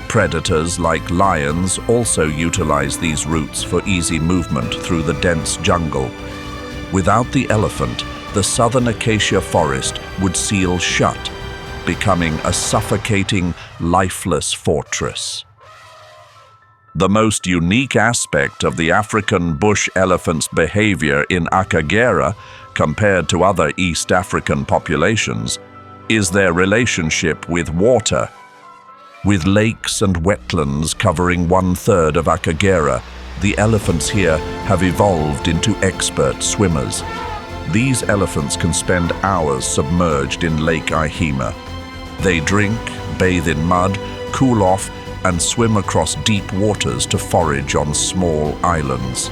Predators like lions also utilize these routes for easy movement through the dense jungle. Without the elephant, the southern acacia forest would seal shut, becoming a suffocating, lifeless fortress. The most unique aspect of the African bush elephant's behavior in Akagera, compared to other East African populations, is their relationship with water. With lakes and wetlands covering 1/3 of Akagera, the elephants here have evolved into expert swimmers. These elephants can spend hours submerged in Lake Ihema. They drink, bathe in mud, cool off, and swim across deep waters to forage on small islands.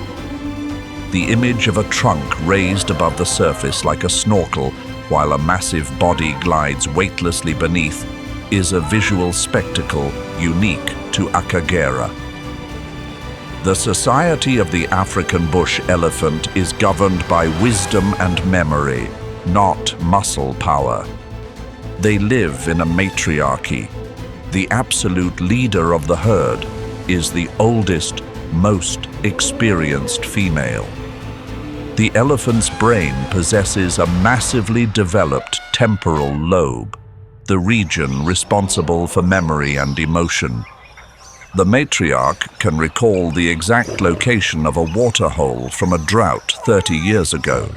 The image of a trunk raised above the surface like a snorkel while a massive body glides weightlessly beneath is a visual spectacle unique to Akagera. The society of the African bush elephant is governed by wisdom and memory, not muscle power. They live in a matriarchy. The absolute leader of the herd is the oldest, most experienced female. The elephant's brain possesses a massively developed temporal lobe, the region responsible for memory and emotion. The matriarch can recall the exact location of a waterhole from a drought 30 years ago.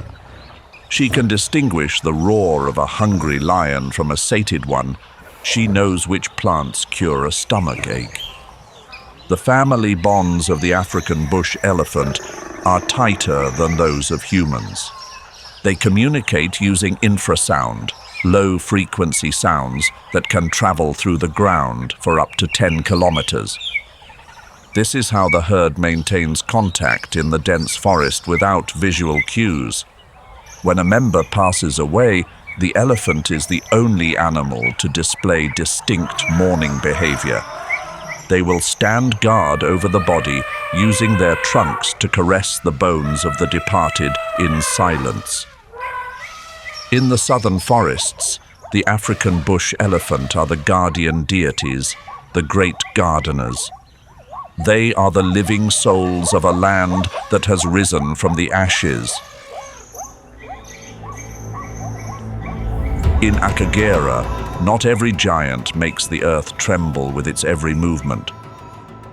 She can distinguish the roar of a hungry lion from a sated one. She knows which plants cure a stomach ache. The family bonds of the African bush elephant are tighter than those of humans. They communicate using infrasound, low-frequency sounds that can travel through the ground for up to 10 kilometers. This is how the herd maintains contact in the dense forest without visual cues. When a member passes away, the elephant is the only animal to display distinct mourning behavior. They will stand guard over the body, using their trunks to caress the bones of the departed in silence. In the southern forests, the African bush elephant are the guardian deities, the great gardeners. They are the living souls of a land that has risen from the ashes. In Akagera, not every giant makes the earth tremble with its every movement.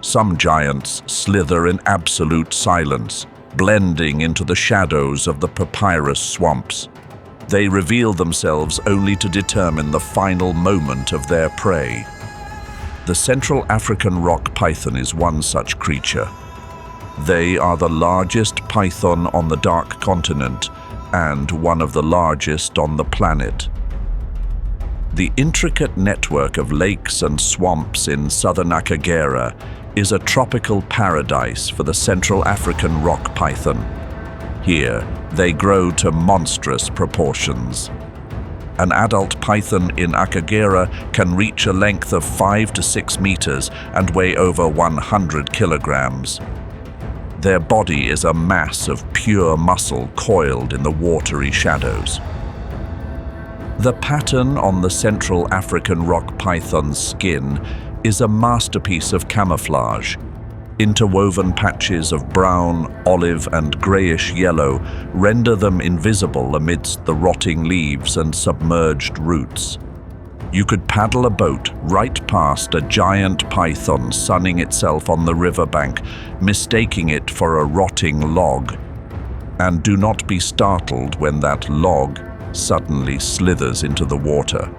Some giants slither in absolute silence, blending into the shadows of the papyrus swamps. They reveal themselves only to determine the final moment of their prey. The Central African rock python is one such creature. They are the largest python on the dark continent and one of the largest on the planet. The intricate network of lakes and swamps in southern Akagera is a tropical paradise for the Central African rock python. Here, they grow to monstrous proportions. An adult python in Akagera can reach a length of 5 to 6 meters and weigh over 100 kilograms. Their body is a mass of pure muscle coiled in the watery shadows. The pattern on the Central African rock python's skin is a masterpiece of camouflage. Interwoven patches of brown, olive, and grayish yellow render them invisible amidst the rotting leaves and submerged roots. You could paddle a boat right past a giant python sunning itself on the riverbank, mistaking it for a rotting log. And do not be startled when that log suddenly slithers into the water.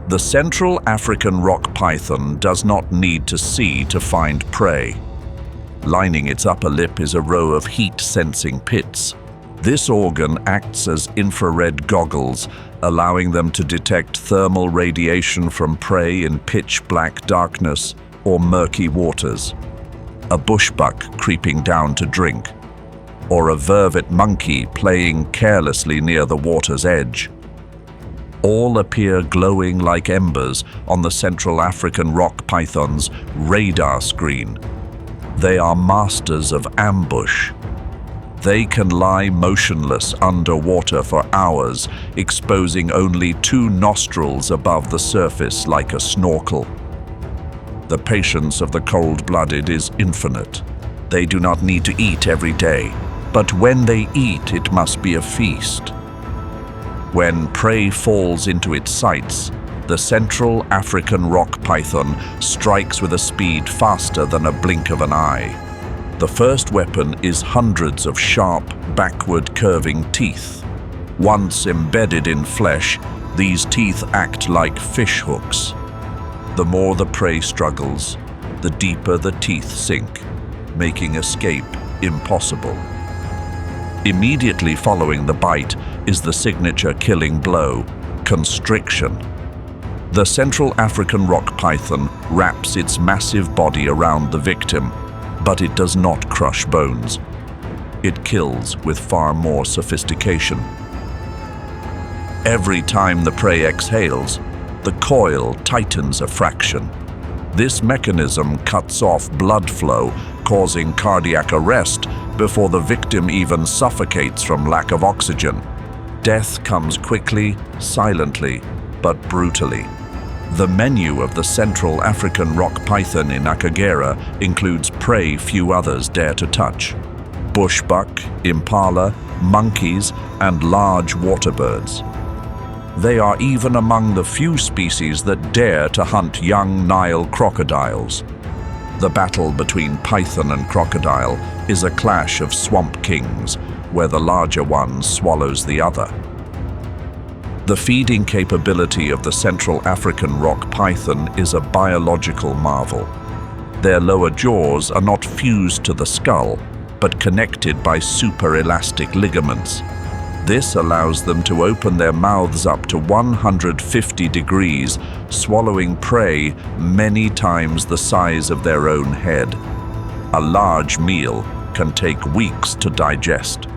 The Central African rock python does not need to see to find prey. Lining its upper lip is a row of heat-sensing pits. This organ acts as infrared goggles, allowing them to detect thermal radiation from prey in pitch-black darkness or murky waters. A bushbuck creeping down to drink, or a vervet monkey playing carelessly near the water's edge. All appear glowing like embers on the Central African rock python's radar screen. They are masters of ambush. They can lie motionless underwater for hours, exposing only 2 nostrils above the surface like a snorkel. The patience of the cold-blooded is infinite. They do not need to eat every day, but when they eat, it must be a feast. When prey falls into its sights, the Central African rock python strikes with a speed faster than a blink of an eye. The first weapon is hundreds of sharp, backward curving teeth. Once embedded in flesh, these teeth act like fish hooks. The more the prey struggles, the deeper the teeth sink, making escape impossible. Immediately following the bite is the signature killing blow, constriction. The Central African rock python wraps its massive body around the victim, but it does not crush bones. It kills with far more sophistication. Every time the prey exhales, the coil tightens a fraction. This mechanism cuts off blood flow, causing cardiac arrest before the victim even suffocates from lack of oxygen. Death comes quickly, silently, but brutally. The menu of the Central African rock python in Akagera includes prey few others dare to touch: bushbuck, impala, monkeys, and large water birds. They are even among the few species that dare to hunt young Nile crocodiles. The battle between python and crocodile is a clash of swamp kings, where the larger one swallows the other. The feeding capability of the Central African rock python is a biological marvel. Their lower jaws are not fused to the skull, but connected by super-elastic ligaments. This allows them to open their mouths up to 150 degrees, swallowing prey many times the size of their own head. A large meal can take weeks to digest.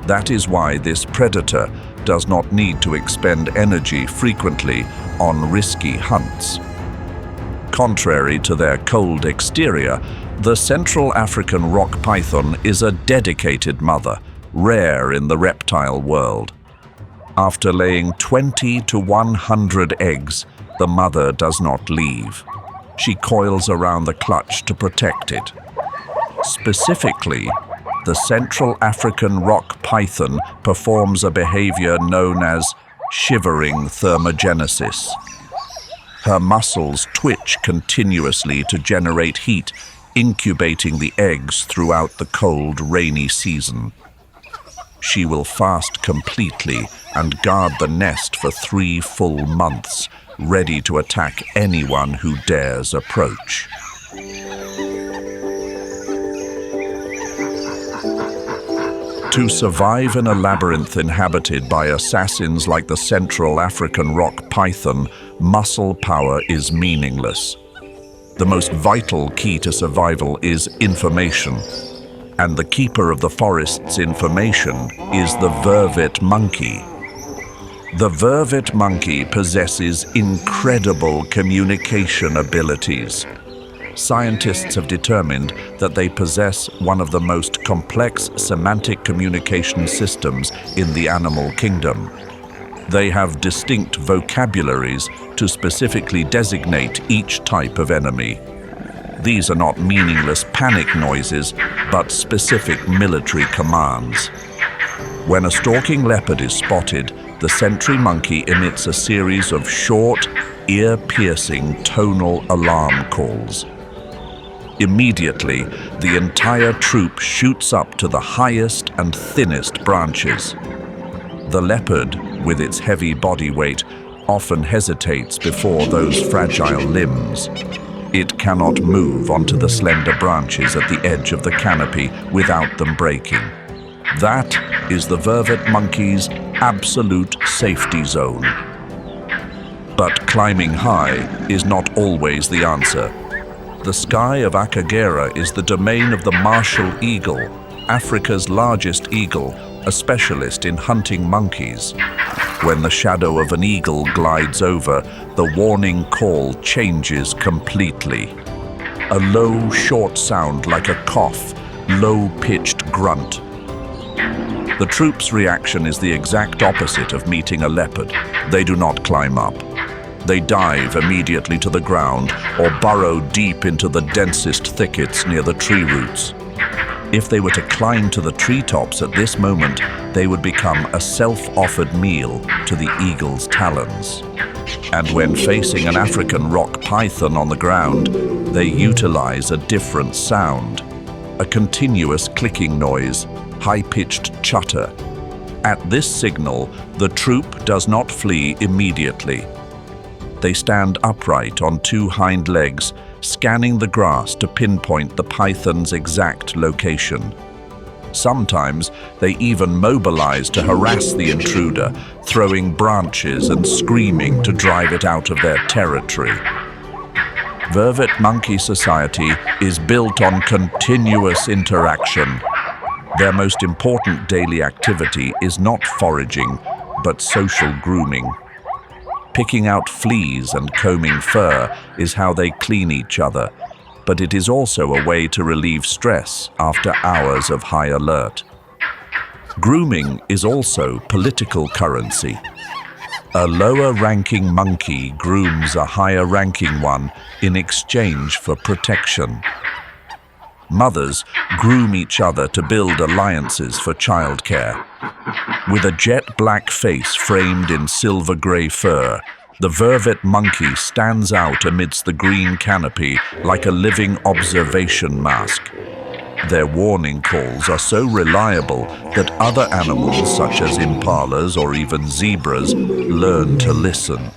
That is why this predator does not need to expend energy frequently on risky hunts. Contrary to their cold exterior, the Central African rock python is a dedicated mother, rare in the reptile world. After laying 20 to 100 eggs, the mother does not leave. She coils around the clutch to protect it. Specifically, the Central African rock python performs a behavior known as shivering thermogenesis. Her muscles twitch continuously to generate heat, incubating the eggs throughout the cold, rainy season. She will fast completely and guard the nest for 3 full months, ready to attack anyone who dares approach. To survive in a labyrinth inhabited by assassins like the Central African rock python, muscle power is meaningless. The most vital key to survival is information, and the keeper of the forest's information is the vervet monkey. The vervet monkey possesses incredible communication abilities. Scientists have determined that they possess one of the most complex semantic communication systems in the animal kingdom. They have distinct vocabularies to specifically designate each type of enemy. These are not meaningless panic noises, but specific military commands. When a stalking leopard is spotted, the sentry monkey emits a series of short, ear-piercing tonal alarm calls. Immediately, the entire troop shoots up to the highest and thinnest branches. The leopard, with its heavy body weight, often hesitates before those fragile limbs. It cannot move onto the slender branches at the edge of the canopy without them breaking. That is the vervet monkey's absolute safety zone. But climbing high is not always the answer. The sky of Akagera is the domain of the martial eagle, Africa's largest eagle, a specialist in hunting monkeys. When the shadow of an eagle glides over, the warning call changes completely. A low, short sound like a cough, low-pitched grunt. The troop's reaction is the exact opposite of meeting a leopard. They do not climb up. They dive immediately to the ground or burrow deep into the densest thickets near the tree roots. If they were to climb to the treetops at this moment, they would become a self-offered meal to the eagle's talons. And when facing an African rock python on the ground, they utilize a different sound, a continuous clicking noise, high-pitched chutter. At this signal, the troop does not flee immediately. They stand upright on 2 hind legs, scanning the grass to pinpoint the python's exact location. Sometimes they even mobilize to harass the intruder, throwing branches and screaming to drive it out of their territory. Vervet monkey society is built on continuous interaction. Their most important daily activity is not foraging, but social grooming. Picking out fleas and combing fur is how they clean each other, but it is also a way to relieve stress after hours of high alert. Grooming is also political currency. A lower-ranking monkey grooms a higher-ranking one in exchange for protection. Mothers groom each other to build alliances for childcare. With a jet-black face framed in silver-grey fur, the vervet monkey stands out amidst the green canopy like a living observation mask. Their warning calls are so reliable that other animals, such as impalas or even zebras, learn to listen.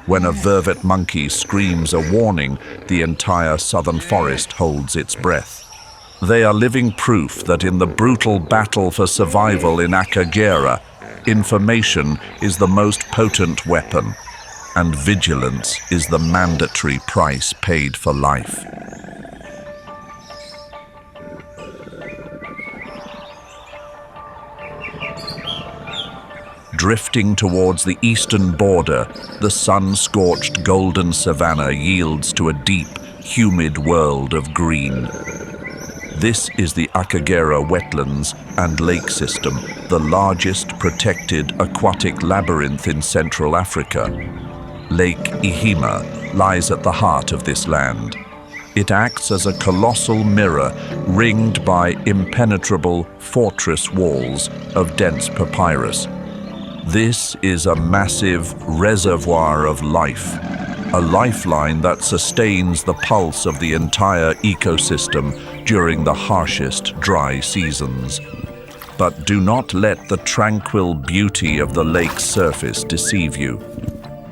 When a vervet monkey screams a warning, the entire southern forest holds its breath. They are living proof that in the brutal battle for survival in Akagera, information is the most potent weapon, and vigilance is the mandatory price paid for life. Drifting towards the eastern border, the sun-scorched golden savanna yields to a deep, humid world of green. This is the Akagera wetlands and lake system, the largest protected aquatic labyrinth in Central Africa. Lake Ihema lies at the heart of this land. It acts as a colossal mirror ringed by impenetrable fortress walls of dense papyrus. This is a massive reservoir of life, a lifeline that sustains the pulse of the entire ecosystem during the harshest dry seasons. But do not let the tranquil beauty of the lake's surface deceive you.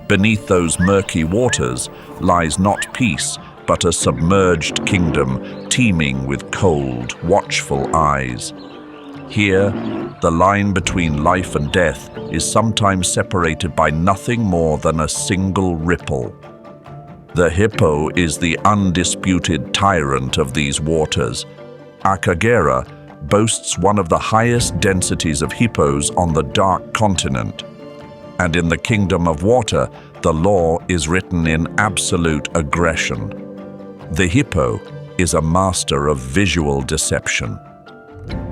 Beneath those murky waters lies not peace, but a submerged kingdom teeming with cold, watchful eyes. Here, the line between life and death is sometimes separated by nothing more than a single ripple. The hippo is the undisputed tyrant of these waters. Akagera boasts one of the highest densities of hippos on the dark continent. And in the kingdom of water, the law is written in absolute aggression. The hippo is a master of visual deception.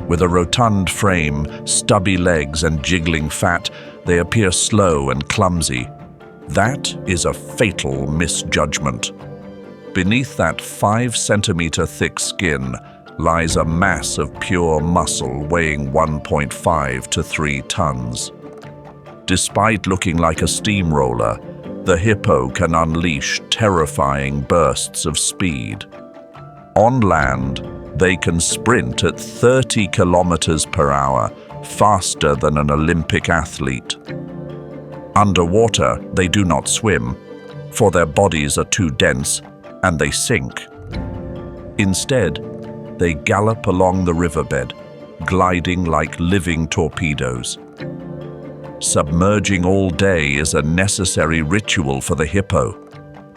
With a rotund frame, stubby legs, and jiggling fat, they appear slow and clumsy. That is a fatal misjudgment. Beneath that 5-centimeter thick skin lies a mass of pure muscle weighing 1.5 to 3 tons. Despite looking like a steamroller, the hippo can unleash terrifying bursts of speed. On land, they can sprint at 30 kilometers per hour, faster than an Olympic athlete. Underwater, they do not swim, for their bodies are too dense, and they sink. Instead, they gallop along the riverbed, gliding like living torpedoes. Submerging all day is a necessary ritual for the hippo.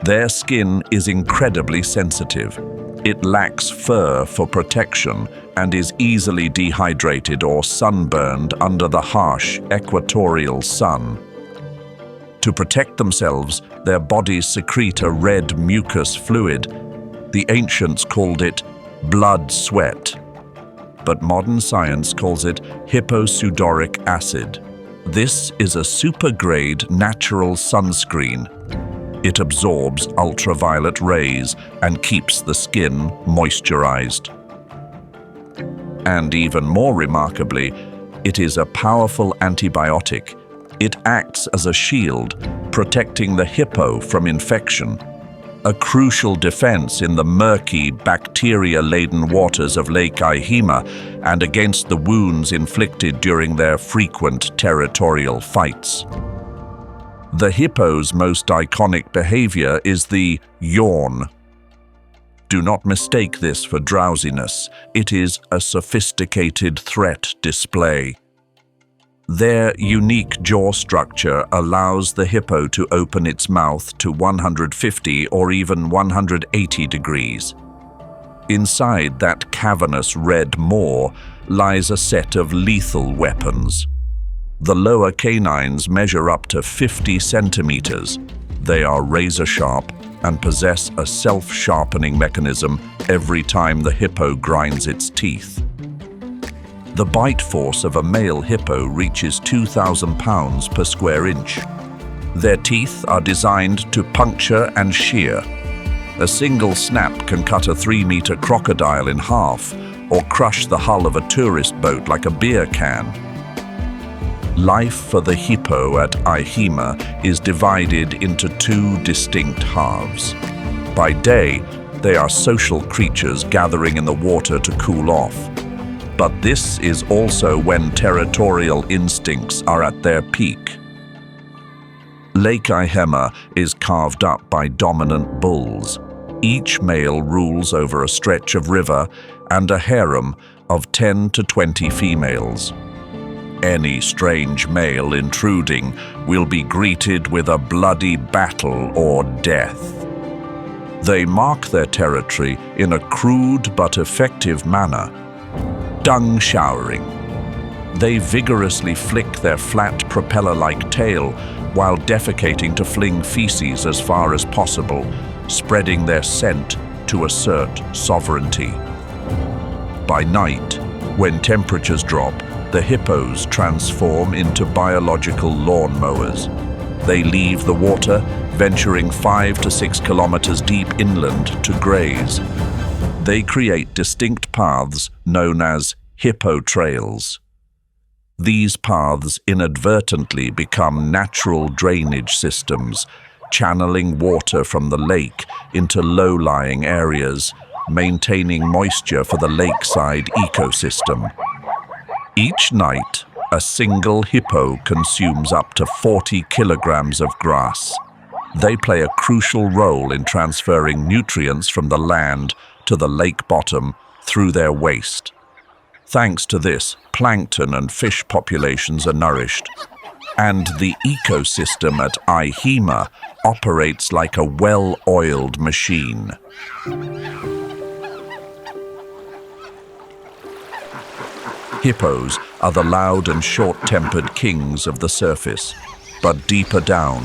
Their skin is incredibly sensitive. It lacks fur for protection and is easily dehydrated or sunburned under the harsh equatorial sun. To protect themselves, their bodies secrete a red mucus fluid. The ancients called it blood sweat, but modern science calls it hipposudoric acid. This is a super-grade natural sunscreen. It absorbs ultraviolet rays and keeps the skin moisturized. And even more remarkably, it is a powerful antibiotic. It acts as a shield, protecting the hippo from infection, a crucial defense in the murky, bacteria-laden waters of Lake Ihema and against the wounds inflicted during their frequent territorial fights. The hippo's most iconic behavior is the yawn. Do not mistake this for drowsiness. It is a sophisticated threat display. Their unique jaw structure allows the hippo to open its mouth to 150 or even 180 degrees. Inside that cavernous red maw lies a set of lethal weapons. The lower canines measure up to 50 centimeters. They are razor-sharp and possess a self-sharpening mechanism every time the hippo grinds its teeth. The bite force of a male hippo reaches 2,000 pounds per square inch. Their teeth are designed to puncture and shear. A single snap can cut a 3-meter crocodile in half or crush the hull of a tourist boat like a beer can. Life for the hippo at Ihema is divided into 2 distinct halves. By day, they are social creatures gathering in the water to cool off. But this is also when territorial instincts are at their peak. Lake Ihema is carved up by dominant bulls. Each male rules over a stretch of river and a harem of 10 to 20 females. Any strange male intruding will be greeted with a bloody battle or death. They mark their territory in a crude but effective manner. Dung showering. They vigorously flick their flat propeller-like tail while defecating to fling feces as far as possible, spreading their scent to assert sovereignty. By night, when temperatures drop, the hippos transform into biological lawnmowers. They leave the water, venturing 5 to 6 kilometers deep inland to graze. They create distinct paths known as hippo trails. These paths inadvertently become natural drainage systems, channeling water from the lake into low-lying areas, maintaining moisture for the lakeside ecosystem. Each night, a single hippo consumes up to 40 kilograms of grass. They play a crucial role in transferring nutrients from the land to the lake bottom through their waste. Thanks to this, plankton and fish populations are nourished, and the ecosystem at Ihema operates like a well-oiled machine. Hippos are the loud and short-tempered kings of the surface, but deeper down,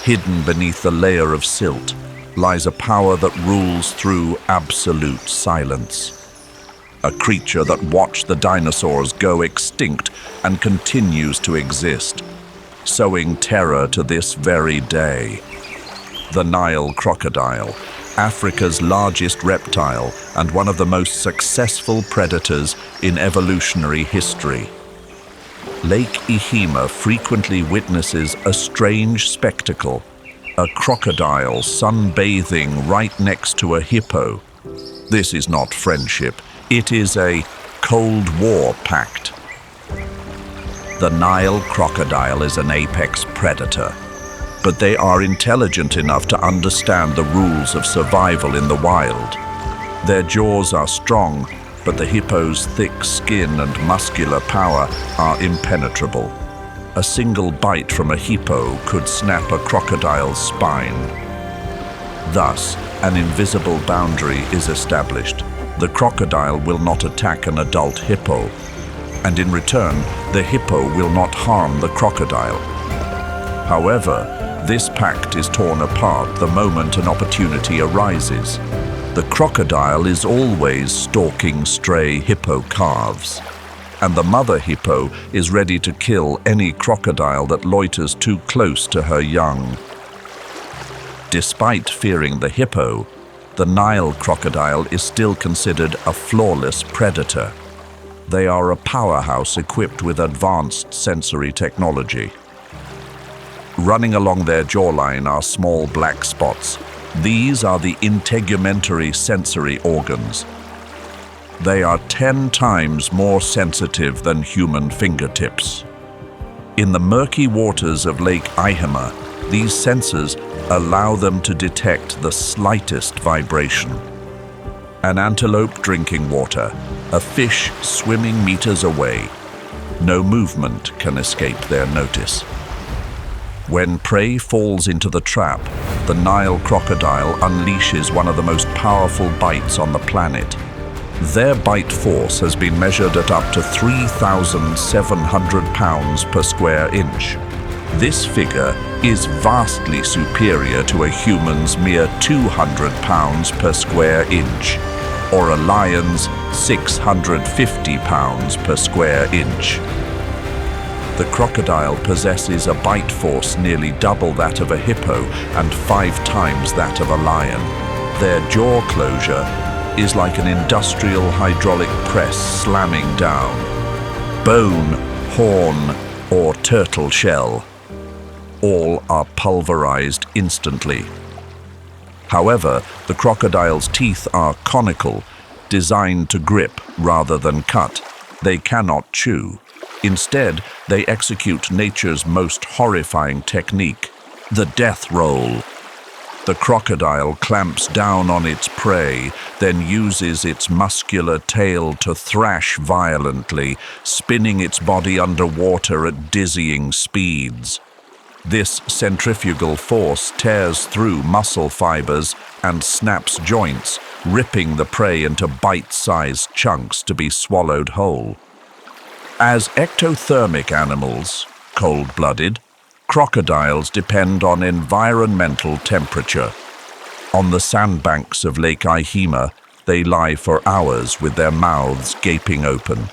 hidden beneath the layer of silt, lies a power that rules through absolute silence. A creature that watched the dinosaurs go extinct and continues to exist, sowing terror to this very day. The Nile crocodile, Africa's largest reptile and one of the most successful predators in evolutionary history. Lake Ihema frequently witnesses a strange spectacle, a crocodile sunbathing right next to a hippo. This is not friendship, it is a Cold War pact. The Nile crocodile is an apex predator, but they are intelligent enough to understand the rules of survival in the wild. Their jaws are strong, but the hippo's thick skin and muscular power are impenetrable. A single bite from a hippo could snap a crocodile's spine. Thus, an invisible boundary is established. The crocodile will not attack an adult hippo, and in return, the hippo will not harm the crocodile. However, this pact is torn apart the moment an opportunity arises. The crocodile is always stalking stray hippo calves, and the mother hippo is ready to kill any crocodile that loiters too close to her young. Despite fearing the hippo, the Nile crocodile is still considered a flawless predator. They are a powerhouse equipped with advanced sensory technology. Running along their jawline are small black spots. These are the integumentary sensory organs. They are 10 times more sensitive than human fingertips. In the murky waters of Lake Ihema, these sensors allow them to detect the slightest vibration. An antelope drinking water, a fish swimming meters away. No movement can escape their notice. When prey falls into the trap, the Nile crocodile unleashes one of the most powerful bites on the planet. Their bite force has been measured at up to 3,700 pounds per square inch. This figure is vastly superior to a human's mere 200 pounds per square inch, or a lion's 650 pounds per square inch. The crocodile possesses a bite force nearly double that of a hippo and 5 times that of a lion. Their jaw closure is like an industrial hydraulic press slamming down. Bone, horn, or turtle shell. All are pulverized instantly. However, the crocodile's teeth are conical, designed to grip rather than cut. They cannot chew. Instead, they execute nature's most horrifying technique, the death roll. The crocodile clamps down on its prey, then uses its muscular tail to thrash violently, spinning its body underwater at dizzying speeds. This centrifugal force tears through muscle fibers and snaps joints, ripping the prey into bite-sized chunks to be swallowed whole. As ectothermic animals, cold-blooded, crocodiles depend on environmental temperature. On the sandbanks of Lake Ihema, they lie for hours with their mouths gaping open.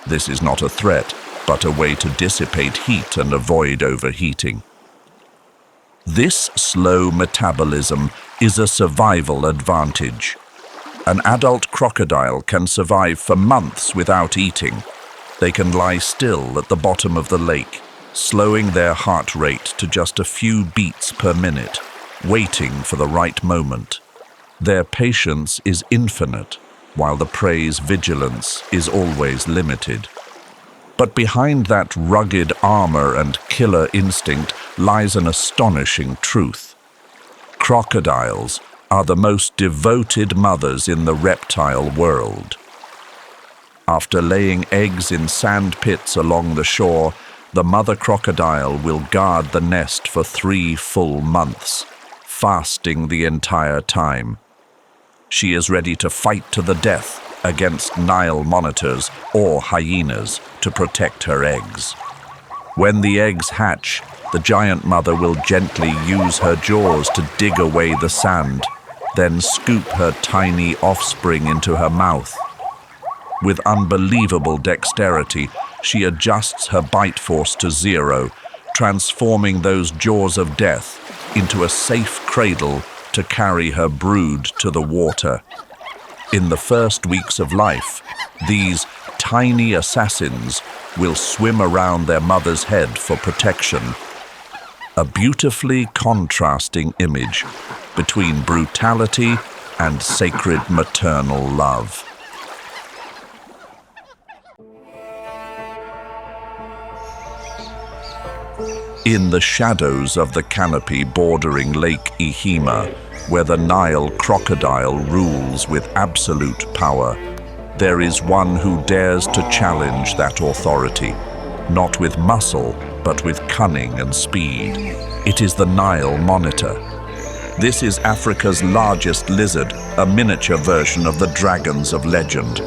This is not a threat, but a way to dissipate heat and avoid overheating. This slow metabolism is a survival advantage. An adult crocodile can survive for months without eating. They can lie still at the bottom of the lake, slowing their heart rate to just a few beats per minute, waiting for the right moment. Their patience is infinite, while the prey's vigilance is always limited. But behind that rugged armor and killer instinct lies an astonishing truth. Crocodiles are the most devoted mothers in the reptile world. After laying eggs in sand pits along the shore, the mother crocodile will guard the nest for 3 full months, fasting the entire time. She is ready to fight to the death against Nile monitors or hyenas to protect her eggs. When the eggs hatch, the giant mother will gently use her jaws to dig away the sand, then scoop her tiny offspring into her mouth. With unbelievable dexterity, she adjusts her bite force to 0, transforming those jaws of death into a safe cradle to carry her brood to the water. In the first weeks of life, these tiny assassins will swim around their mother's head for protection. A beautifully contrasting image between brutality and sacred maternal love. In the shadows of the canopy bordering Lake Ihema, where the Nile crocodile rules with absolute power, there is one who dares to challenge that authority, not with muscle, but with cunning and speed. It is the Nile monitor. This is Africa's largest lizard, a miniature version of the dragons of legend.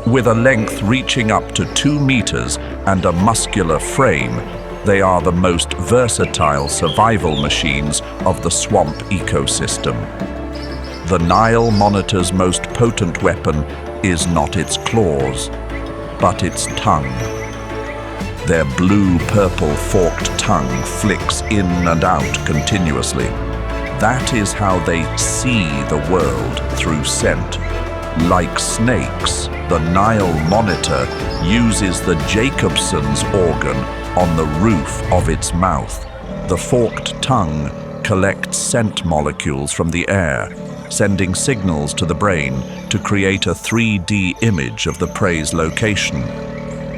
With a length reaching up to 2 meters and a muscular frame, they are the most versatile survival machines of the swamp ecosystem. The Nile monitor's most potent weapon is not its claws, but its tongue. Their blue-purple forked tongue flicks in and out continuously. That is how they see the world, through scent. Like snakes, the Nile monitor uses the Jacobson's organ on the roof of its mouth. The forked tongue collects scent molecules from the air, sending signals to the brain to create a 3D image of the prey's location.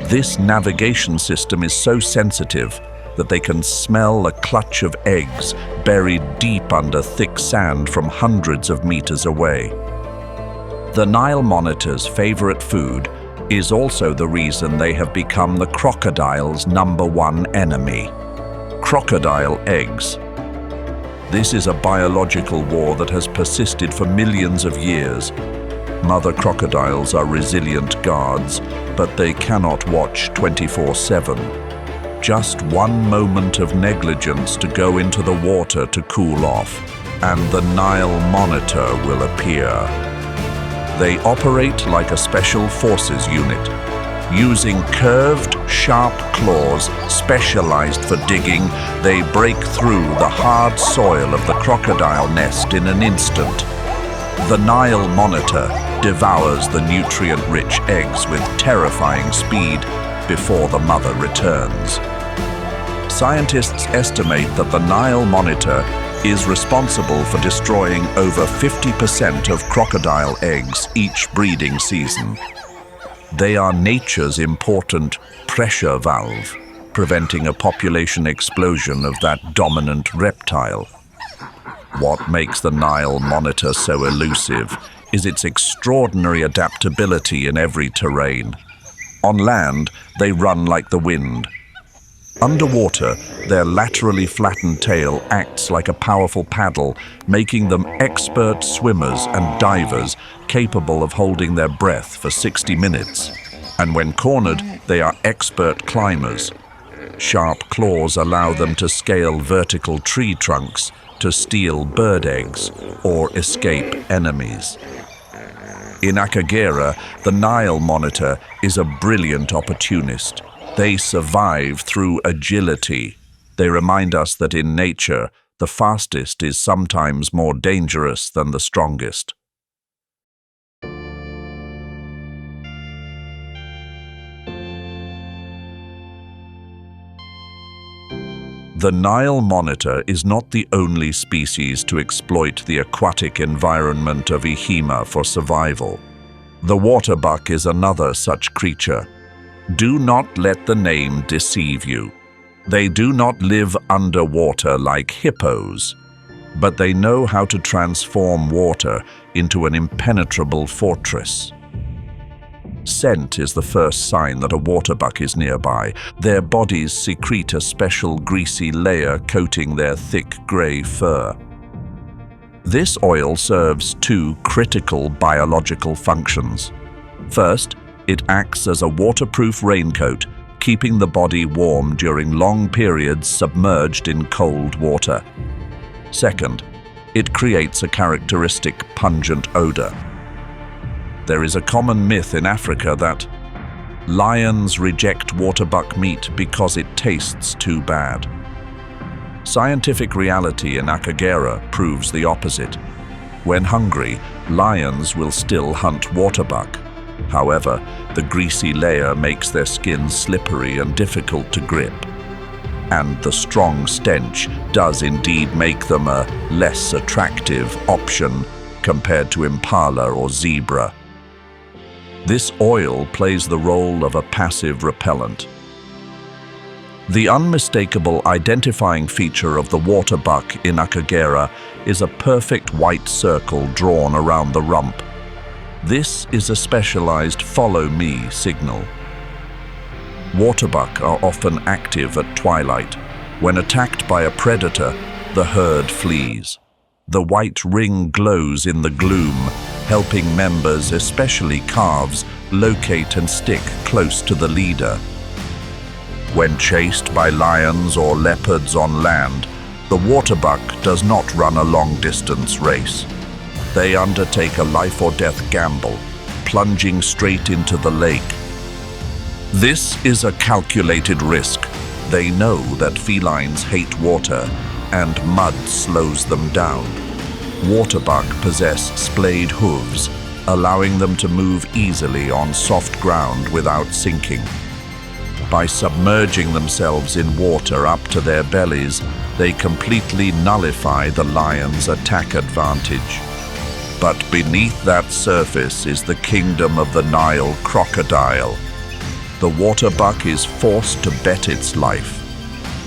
This navigation system is so sensitive that they can smell a clutch of eggs buried deep under thick sand from hundreds of meters away. The Nile monitor's favorite food is also the reason they have become the crocodile's #1 enemy. Crocodile eggs. This is a biological war that has persisted for millions of years. Mother crocodiles are resilient guards, but they cannot watch 24/7. Just one moment of negligence to go into the water to cool off, and the Nile monitor will appear. They operate like a special forces unit, using curved, sharp claws specialized for digging. They break through the hard soil of the crocodile nest in an instant, The Nile monitor devours the nutrient-rich eggs with terrifying speed before the mother returns. Scientists estimate that the Nile monitor is responsible for destroying over 50% of crocodile eggs each breeding season. They are nature's important pressure valve, preventing a population explosion of that dominant reptile. What makes the Nile monitor so elusive is its extraordinary adaptability in every terrain. On land, they run like the wind. Underwater, their laterally flattened tail acts like a powerful paddle, making them expert swimmers and divers capable of holding their breath for 60 minutes. And when cornered, they are expert climbers. Sharp claws allow them to scale vertical tree trunks, to steal bird eggs, or escape enemies. In Akagera, the Nile monitor is a brilliant opportunist. They survive through agility. They remind us that in nature, the fastest is sometimes more dangerous than the strongest. The Nile monitor is not the only species to exploit the aquatic environment of Ihema for survival. The waterbuck is another such creature. Do not let the name deceive you. They do not live underwater like hippos, but they know how to transform water into an impenetrable fortress. Scent is the first sign that a waterbuck is nearby. Their bodies secrete a special greasy layer coating their thick gray fur. This oil serves two critical biological functions. First, it acts as a waterproof raincoat, keeping the body warm during long periods submerged in cold water. Second, it creates a characteristic pungent odor. There is a common myth in Africa that lions reject waterbuck meat because it tastes too bad. Scientific reality in Akagera proves the opposite. When hungry, lions will still hunt waterbuck. However, the greasy layer makes their skin slippery and difficult to grip. And the strong stench does indeed make them a less attractive option compared to impala or zebra. This oil plays the role of a passive repellent. The unmistakable identifying feature of the waterbuck in Akagera is a perfect white circle drawn around the rump. This is a specialized follow me signal. Waterbuck are often active at twilight. When attacked by a predator, the herd flees. The white ring glows in the gloom, helping members, especially calves, locate and stick close to the leader. When chased by lions or leopards on land, the waterbuck does not run a long-distance race. They undertake a life-or-death gamble, plunging straight into the lake. This is a calculated risk. They know that felines hate water, and mud slows them down. Waterbuck possess splayed hooves, allowing them to move easily on soft ground without sinking. By submerging themselves in water up to their bellies, they completely nullify the lion's attack advantage. But beneath that surface is the kingdom of the Nile crocodile. The waterbuck is forced to bet its life.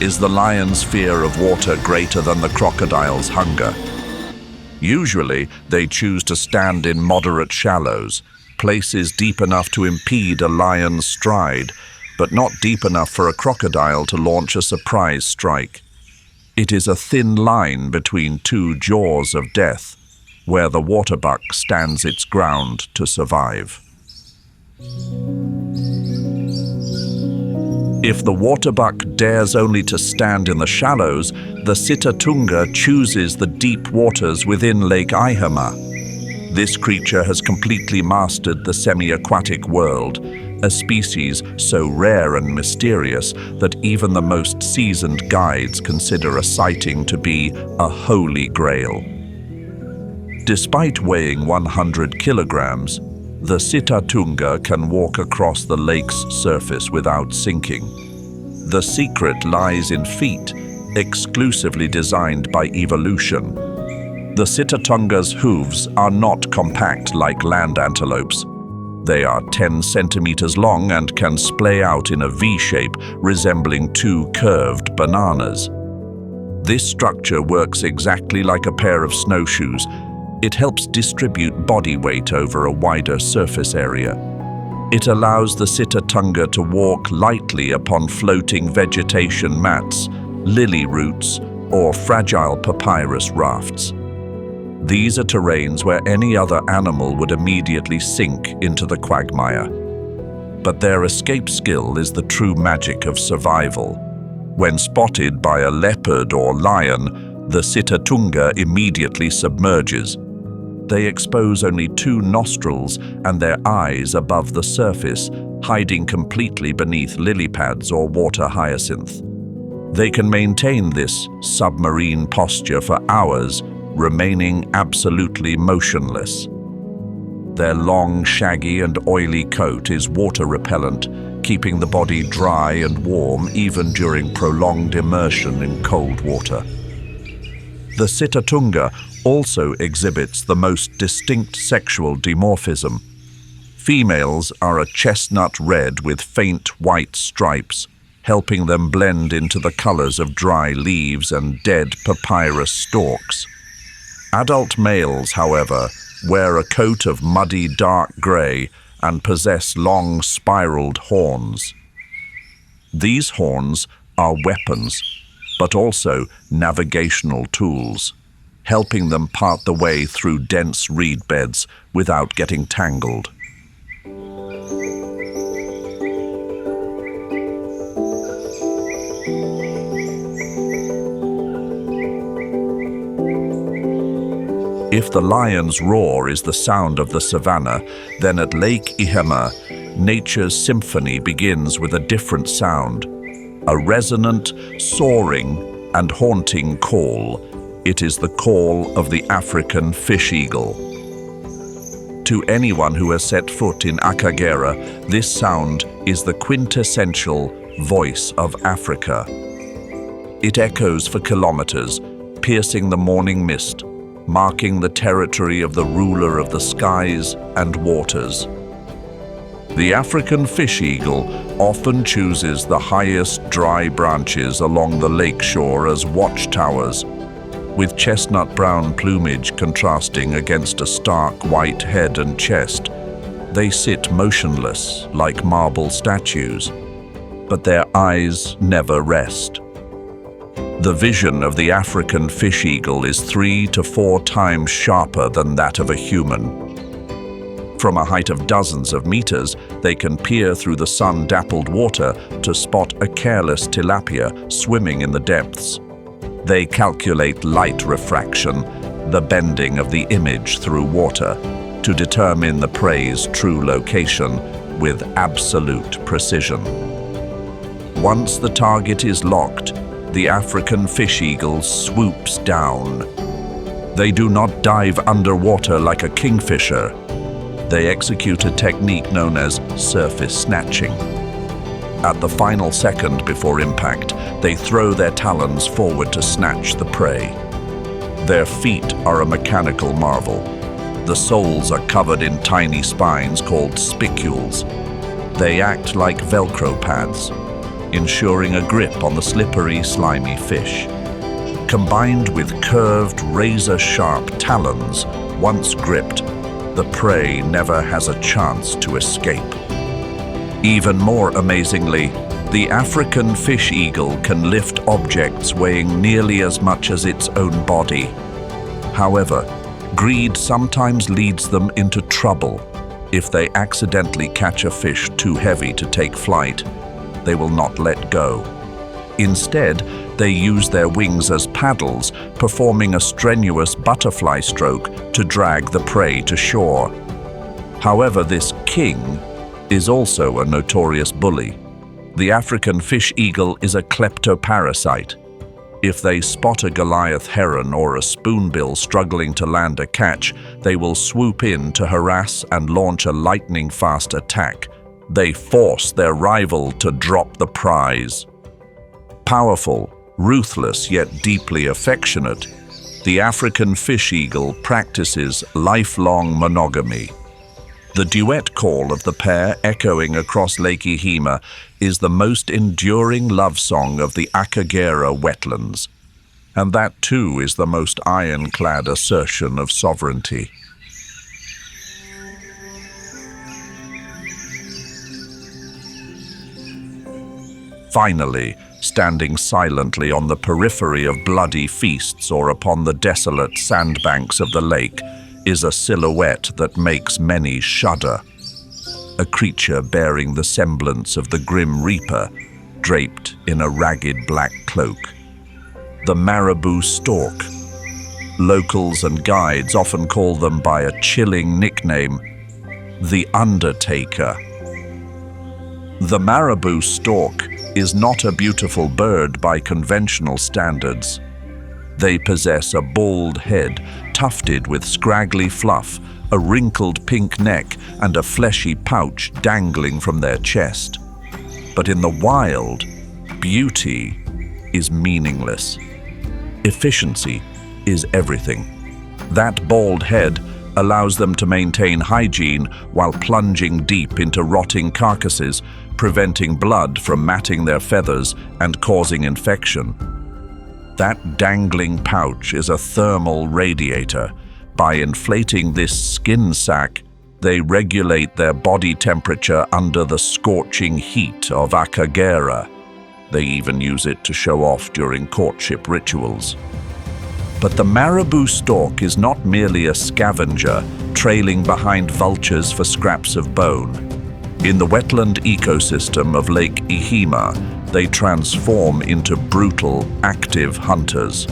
Is the lion's fear of water greater than the crocodile's hunger? Usually, they choose to stand in moderate shallows, places deep enough to impede a lion's stride, but not deep enough for a crocodile to launch a surprise strike. It is a thin line between two jaws of death, where the waterbuck stands its ground to survive. If the waterbuck dares only to stand in the shallows, the Sitatunga chooses the deep waters within Lake Ihema. This creature has completely mastered the semi-aquatic world, a species so rare and mysterious that even the most seasoned guides consider a sighting to be a holy grail. Despite weighing 100 kilograms, the sitatunga can walk across the lake's surface without sinking. The secret lies in feet, exclusively designed by evolution. The sitatunga's hooves are not compact like land antelopes. They are 10 centimeters long and can splay out in a V-shape resembling two curved bananas. This structure works exactly like a pair of snowshoes. It helps distribute body weight over a wider surface area. It allows the sitatunga to walk lightly upon floating vegetation mats, lily roots, or fragile papyrus rafts. These are terrains where any other animal would immediately sink into the quagmire. But their escape skill is the true magic of survival. When spotted by a leopard or lion, the sitatunga immediately submerges. They expose only two nostrils and their eyes above the surface, hiding completely beneath lily pads or water hyacinth. They can maintain this submarine posture for hours, remaining absolutely motionless. Their long, shaggy and oily coat is water repellent, keeping the body dry and warm even during prolonged immersion in cold water. The sitatunga also exhibits the most distinct sexual dimorphism. Females are a chestnut red with faint white stripes, helping them blend into the colors of dry leaves and dead papyrus stalks. Adult males, however, wear a coat of muddy dark gray and possess long spiraled horns. These horns are weapons, but also navigational tools, helping them part the way through dense reed beds without getting tangled. If the lion's roar is the sound of the savannah, then at Lake Ihema, nature's symphony begins with a different sound, a resonant, soaring, and haunting call. It is the call of the African fish eagle. To anyone who has set foot in Akagera, this sound is the quintessential voice of Africa. It echoes for kilometers, piercing the morning mist, marking the territory of the ruler of the skies and waters. The African fish eagle often chooses the highest dry branches along the lakeshore as watchtowers, with chestnut-brown plumage contrasting against a stark white head and chest. They sit motionless like marble statues, but their eyes never rest. The vision of the African fish eagle is 3 to 4 times sharper than that of a human. From a height of dozens of meters, they can peer through the sun-dappled water to spot a careless tilapia swimming in the depths. They calculate light refraction, the bending of the image through water, to determine the prey's true location with absolute precision. Once the target is locked, the African fish eagle swoops down. They do not dive underwater like a kingfisher. They execute a technique known as surface snatching. At the final second before impact, they throw their talons forward to snatch the prey. Their feet are a mechanical marvel. The soles are covered in tiny spines called spicules. They act like Velcro pads, ensuring a grip on the slippery, slimy fish. Combined with curved, razor-sharp talons, once gripped, the prey never has a chance to escape. Even more amazingly, the African fish eagle can lift objects weighing nearly as much as its own body. However, greed sometimes leads them into trouble. If they accidentally catch a fish too heavy to take flight, they will not let go. Instead, they use their wings as paddles, performing a strenuous butterfly stroke to drag the prey to shore. However, this king is also a notorious bully. The African fish eagle is a kleptoparasite. If they spot a Goliath heron or a spoonbill struggling to land a catch, they will swoop in to harass and launch a lightning-fast attack. They force their rival to drop the prize. Powerful, ruthless yet deeply affectionate, the African fish eagle practices lifelong monogamy. The duet call of the pair echoing across Lake Ihema is the most enduring love song of the Akagera wetlands, and that too is the most ironclad assertion of sovereignty. Finally, standing silently on the periphery of bloody feasts or upon the desolate sandbanks of the lake, is a silhouette that makes many shudder. A creature bearing the semblance of the Grim Reaper, draped in a ragged black cloak. The marabou stork. Locals and guides often call them by a chilling nickname, the Undertaker. The marabou stork is not a beautiful bird by conventional standards. They possess a bald head, tufted with scraggly fluff, a wrinkled pink neck, and a fleshy pouch dangling from their chest. But in the wild, beauty is meaningless. Efficiency is everything. That bald head allows them to maintain hygiene while plunging deep into rotting carcasses, preventing blood from matting their feathers and causing infection. That dangling pouch is a thermal radiator. By inflating this skin sac, they regulate their body temperature under the scorching heat of Akagera. They even use it to show off during courtship rituals. But the marabou stork is not merely a scavenger, trailing behind vultures for scraps of bone. In the wetland ecosystem of Lake Ihema, they transform into brutal, active hunters.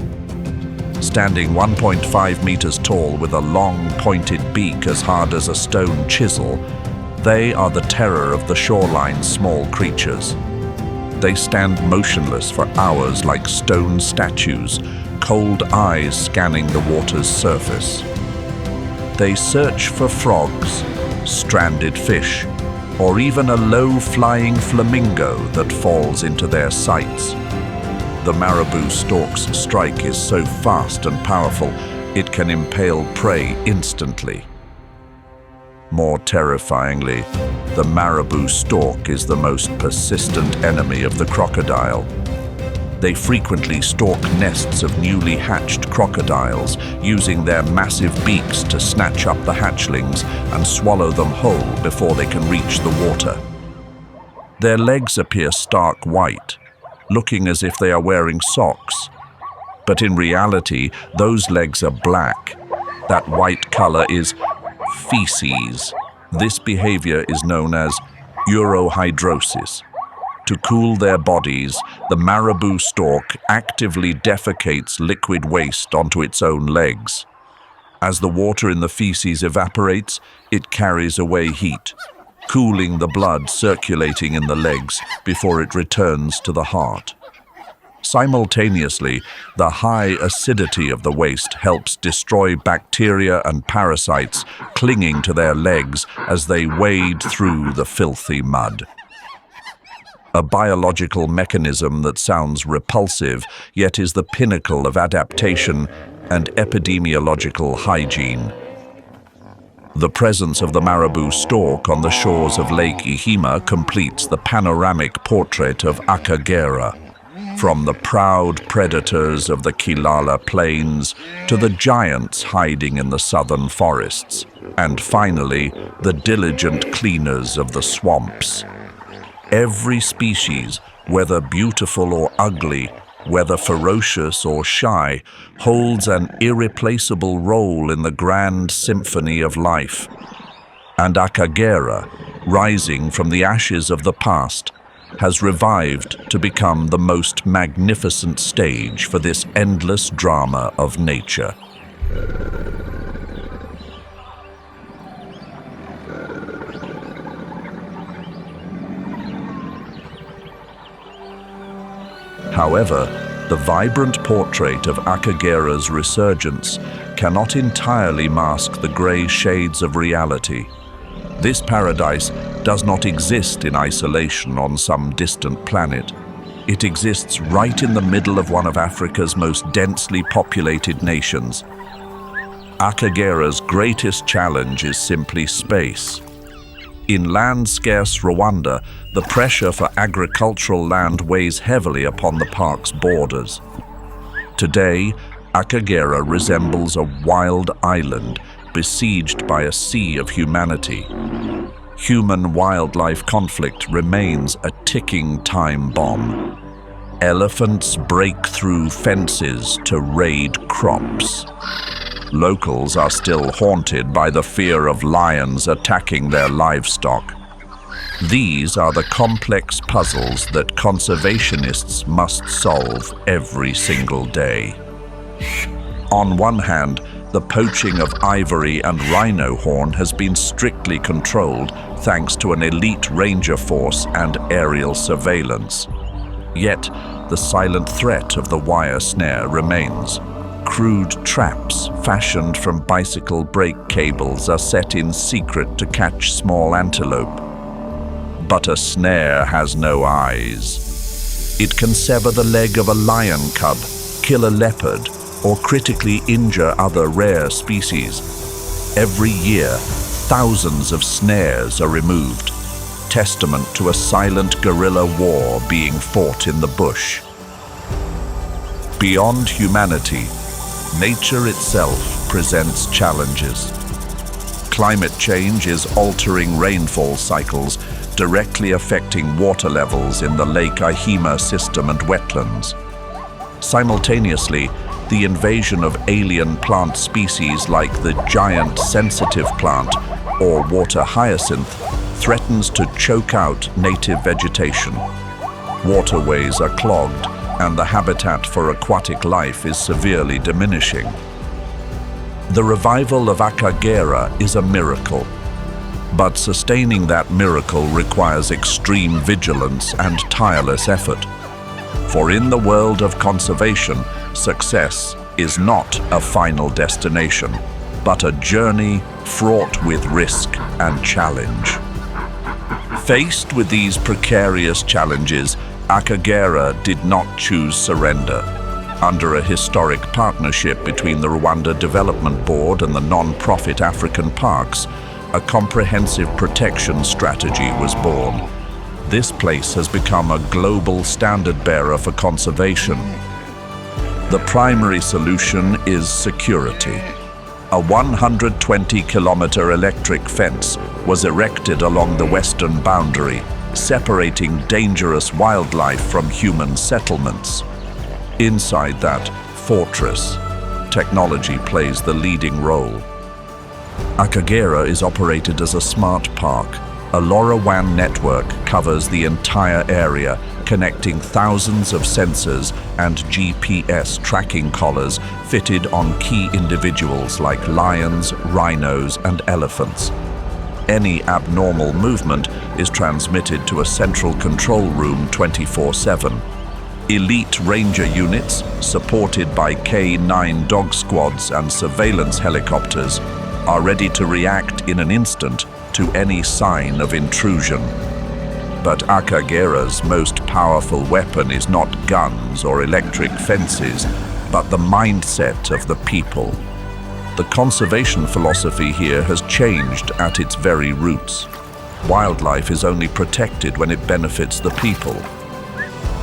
Standing 1.5 meters tall with a long, pointed beak as hard as a stone chisel, they are the terror of the shoreline's small creatures. They stand motionless for hours like stone statues, cold eyes scanning the water's surface. They search for frogs, stranded fish, or even a low-flying flamingo that falls into their sights. The marabou stork's strike is so fast and powerful, it can impale prey instantly. More terrifyingly, the marabou stork is the most persistent enemy of the crocodile. They frequently stalk nests of newly hatched crocodiles, using their massive beaks to snatch up the hatchlings and swallow them whole before they can reach the water. Their legs appear stark white, looking as if they are wearing socks. But in reality, those legs are black. That white color is feces. This behavior is known as urohydrosis. To cool their bodies, the marabou stork actively defecates liquid waste onto its own legs. As the water in the feces evaporates, it carries away heat, cooling the blood circulating in the legs before it returns to the heart. Simultaneously, the high acidity of the waste helps destroy bacteria and parasites clinging to their legs as they wade through the filthy mud. A biological mechanism that sounds repulsive, yet is the pinnacle of adaptation and epidemiological hygiene. The presence of the marabou stork on the shores of Lake Ihema completes the panoramic portrait of Akagera, from the proud predators of the Kilala plains to the giants hiding in the southern forests, and finally, the diligent cleaners of the swamps. Every species, whether beautiful or ugly, whether ferocious or shy, holds an irreplaceable role in the grand symphony of life. And Akagera, rising from the ashes of the past, has revived to become the most magnificent stage for this endless drama of nature. However, The vibrant portrait of Akagera's resurgence cannot entirely mask the grey shades of reality. This paradise does not exist in isolation on some distant planet. It exists right in the middle of one of Africa's most densely populated nations. Akagera's greatest challenge is simply space. In land-scarce Rwanda, the pressure for agricultural land weighs heavily upon the park's borders. Today, Akagera resembles a wild island besieged by a sea of humanity. Human-wildlife conflict remains a ticking time bomb. Elephants break through fences to raid crops. Locals are still haunted by the fear of lions attacking their livestock. These are the complex puzzles that conservationists must solve every single day. On one hand, the poaching of ivory and rhino horn has been strictly controlled thanks to an elite ranger force and aerial surveillance. Yet, the silent threat of the wire snare remains. Crude traps fashioned from bicycle brake cables are set in secret to catch small antelope. But a snare has no eyes. It can sever the leg of a lion cub, kill a leopard, or critically injure other rare species. Every year, thousands of snares are removed, testament to a silent guerrilla war being fought in the bush. Beyond humanity, nature itself presents challenges. Climate change is altering rainfall cycles, directly affecting water levels in the Lake Ihema system and wetlands. Simultaneously, the invasion of alien plant species like the giant sensitive plant or water hyacinth threatens to choke out native vegetation. Waterways are clogged, and the habitat for aquatic life is severely diminishing. The revival of Akagera is a miracle, but sustaining that miracle requires extreme vigilance and tireless effort. For in the world of conservation, success is not a final destination, but a journey fraught with risk and challenge. Faced with these precarious challenges, Akagera did not choose surrender. Under a historic partnership between the Rwanda Development Board and the non-profit African Parks, a comprehensive protection strategy was born. This place has become a global standard-bearer for conservation. The primary solution is security. A 120-kilometer electric fence was erected along the western boundary, separating dangerous wildlife from human settlements. Inside that fortress, technology plays the leading role. Akagera is operated as a smart park. A LoRaWAN network covers the entire area, connecting thousands of sensors and GPS tracking collars fitted on key individuals like lions, rhinos, and elephants. Any abnormal movement is transmitted to a central control room 24/7. Elite ranger units, supported by K9 dog squads and surveillance helicopters, are ready to react in an instant to any sign of intrusion. But Akagera's most powerful weapon is not guns or electric fences, but the mindset of the people. The conservation philosophy here has changed at its very roots. Wildlife is only protected when it benefits the people.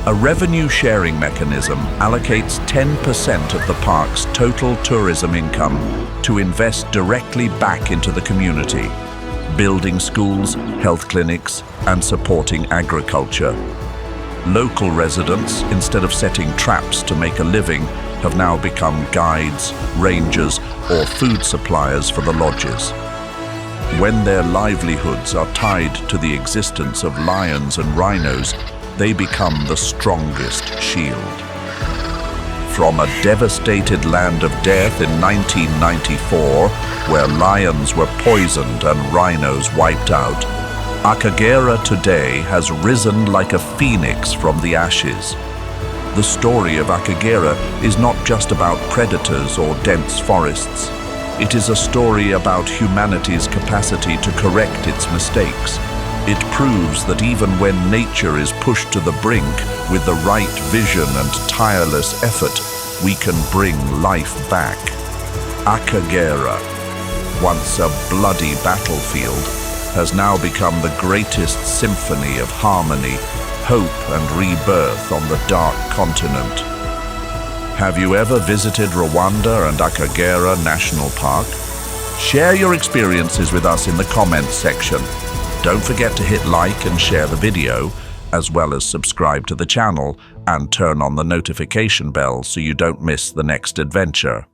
A revenue-sharing mechanism allocates 10% of the park's total tourism income to invest directly back into the community, building schools, health clinics, and supporting agriculture. Local residents, instead of setting traps to make a living, have now become guides, rangers, or food suppliers for the lodges. When their livelihoods are tied to the existence of lions and rhinos, they become the strongest shield. From a devastated land of death in 1994, where lions were poisoned and rhinos wiped out, Akagera today has risen like a phoenix from the ashes. The story of Akagera is not just about predators or dense forests. It is a story about humanity's capacity to correct its mistakes. It proves that even when nature is pushed to the brink, with the right vision and tireless effort, we can bring life back. Akagera, once a bloody battlefield, has now become the greatest symphony of harmony, hope and rebirth on the dark continent. Have you ever visited Rwanda and Akagera National Park? Share your experiences with us in the comments section. Don't forget to hit like and share the video, as well as subscribe to the channel and turn on the notification bell so you don't miss the next adventure.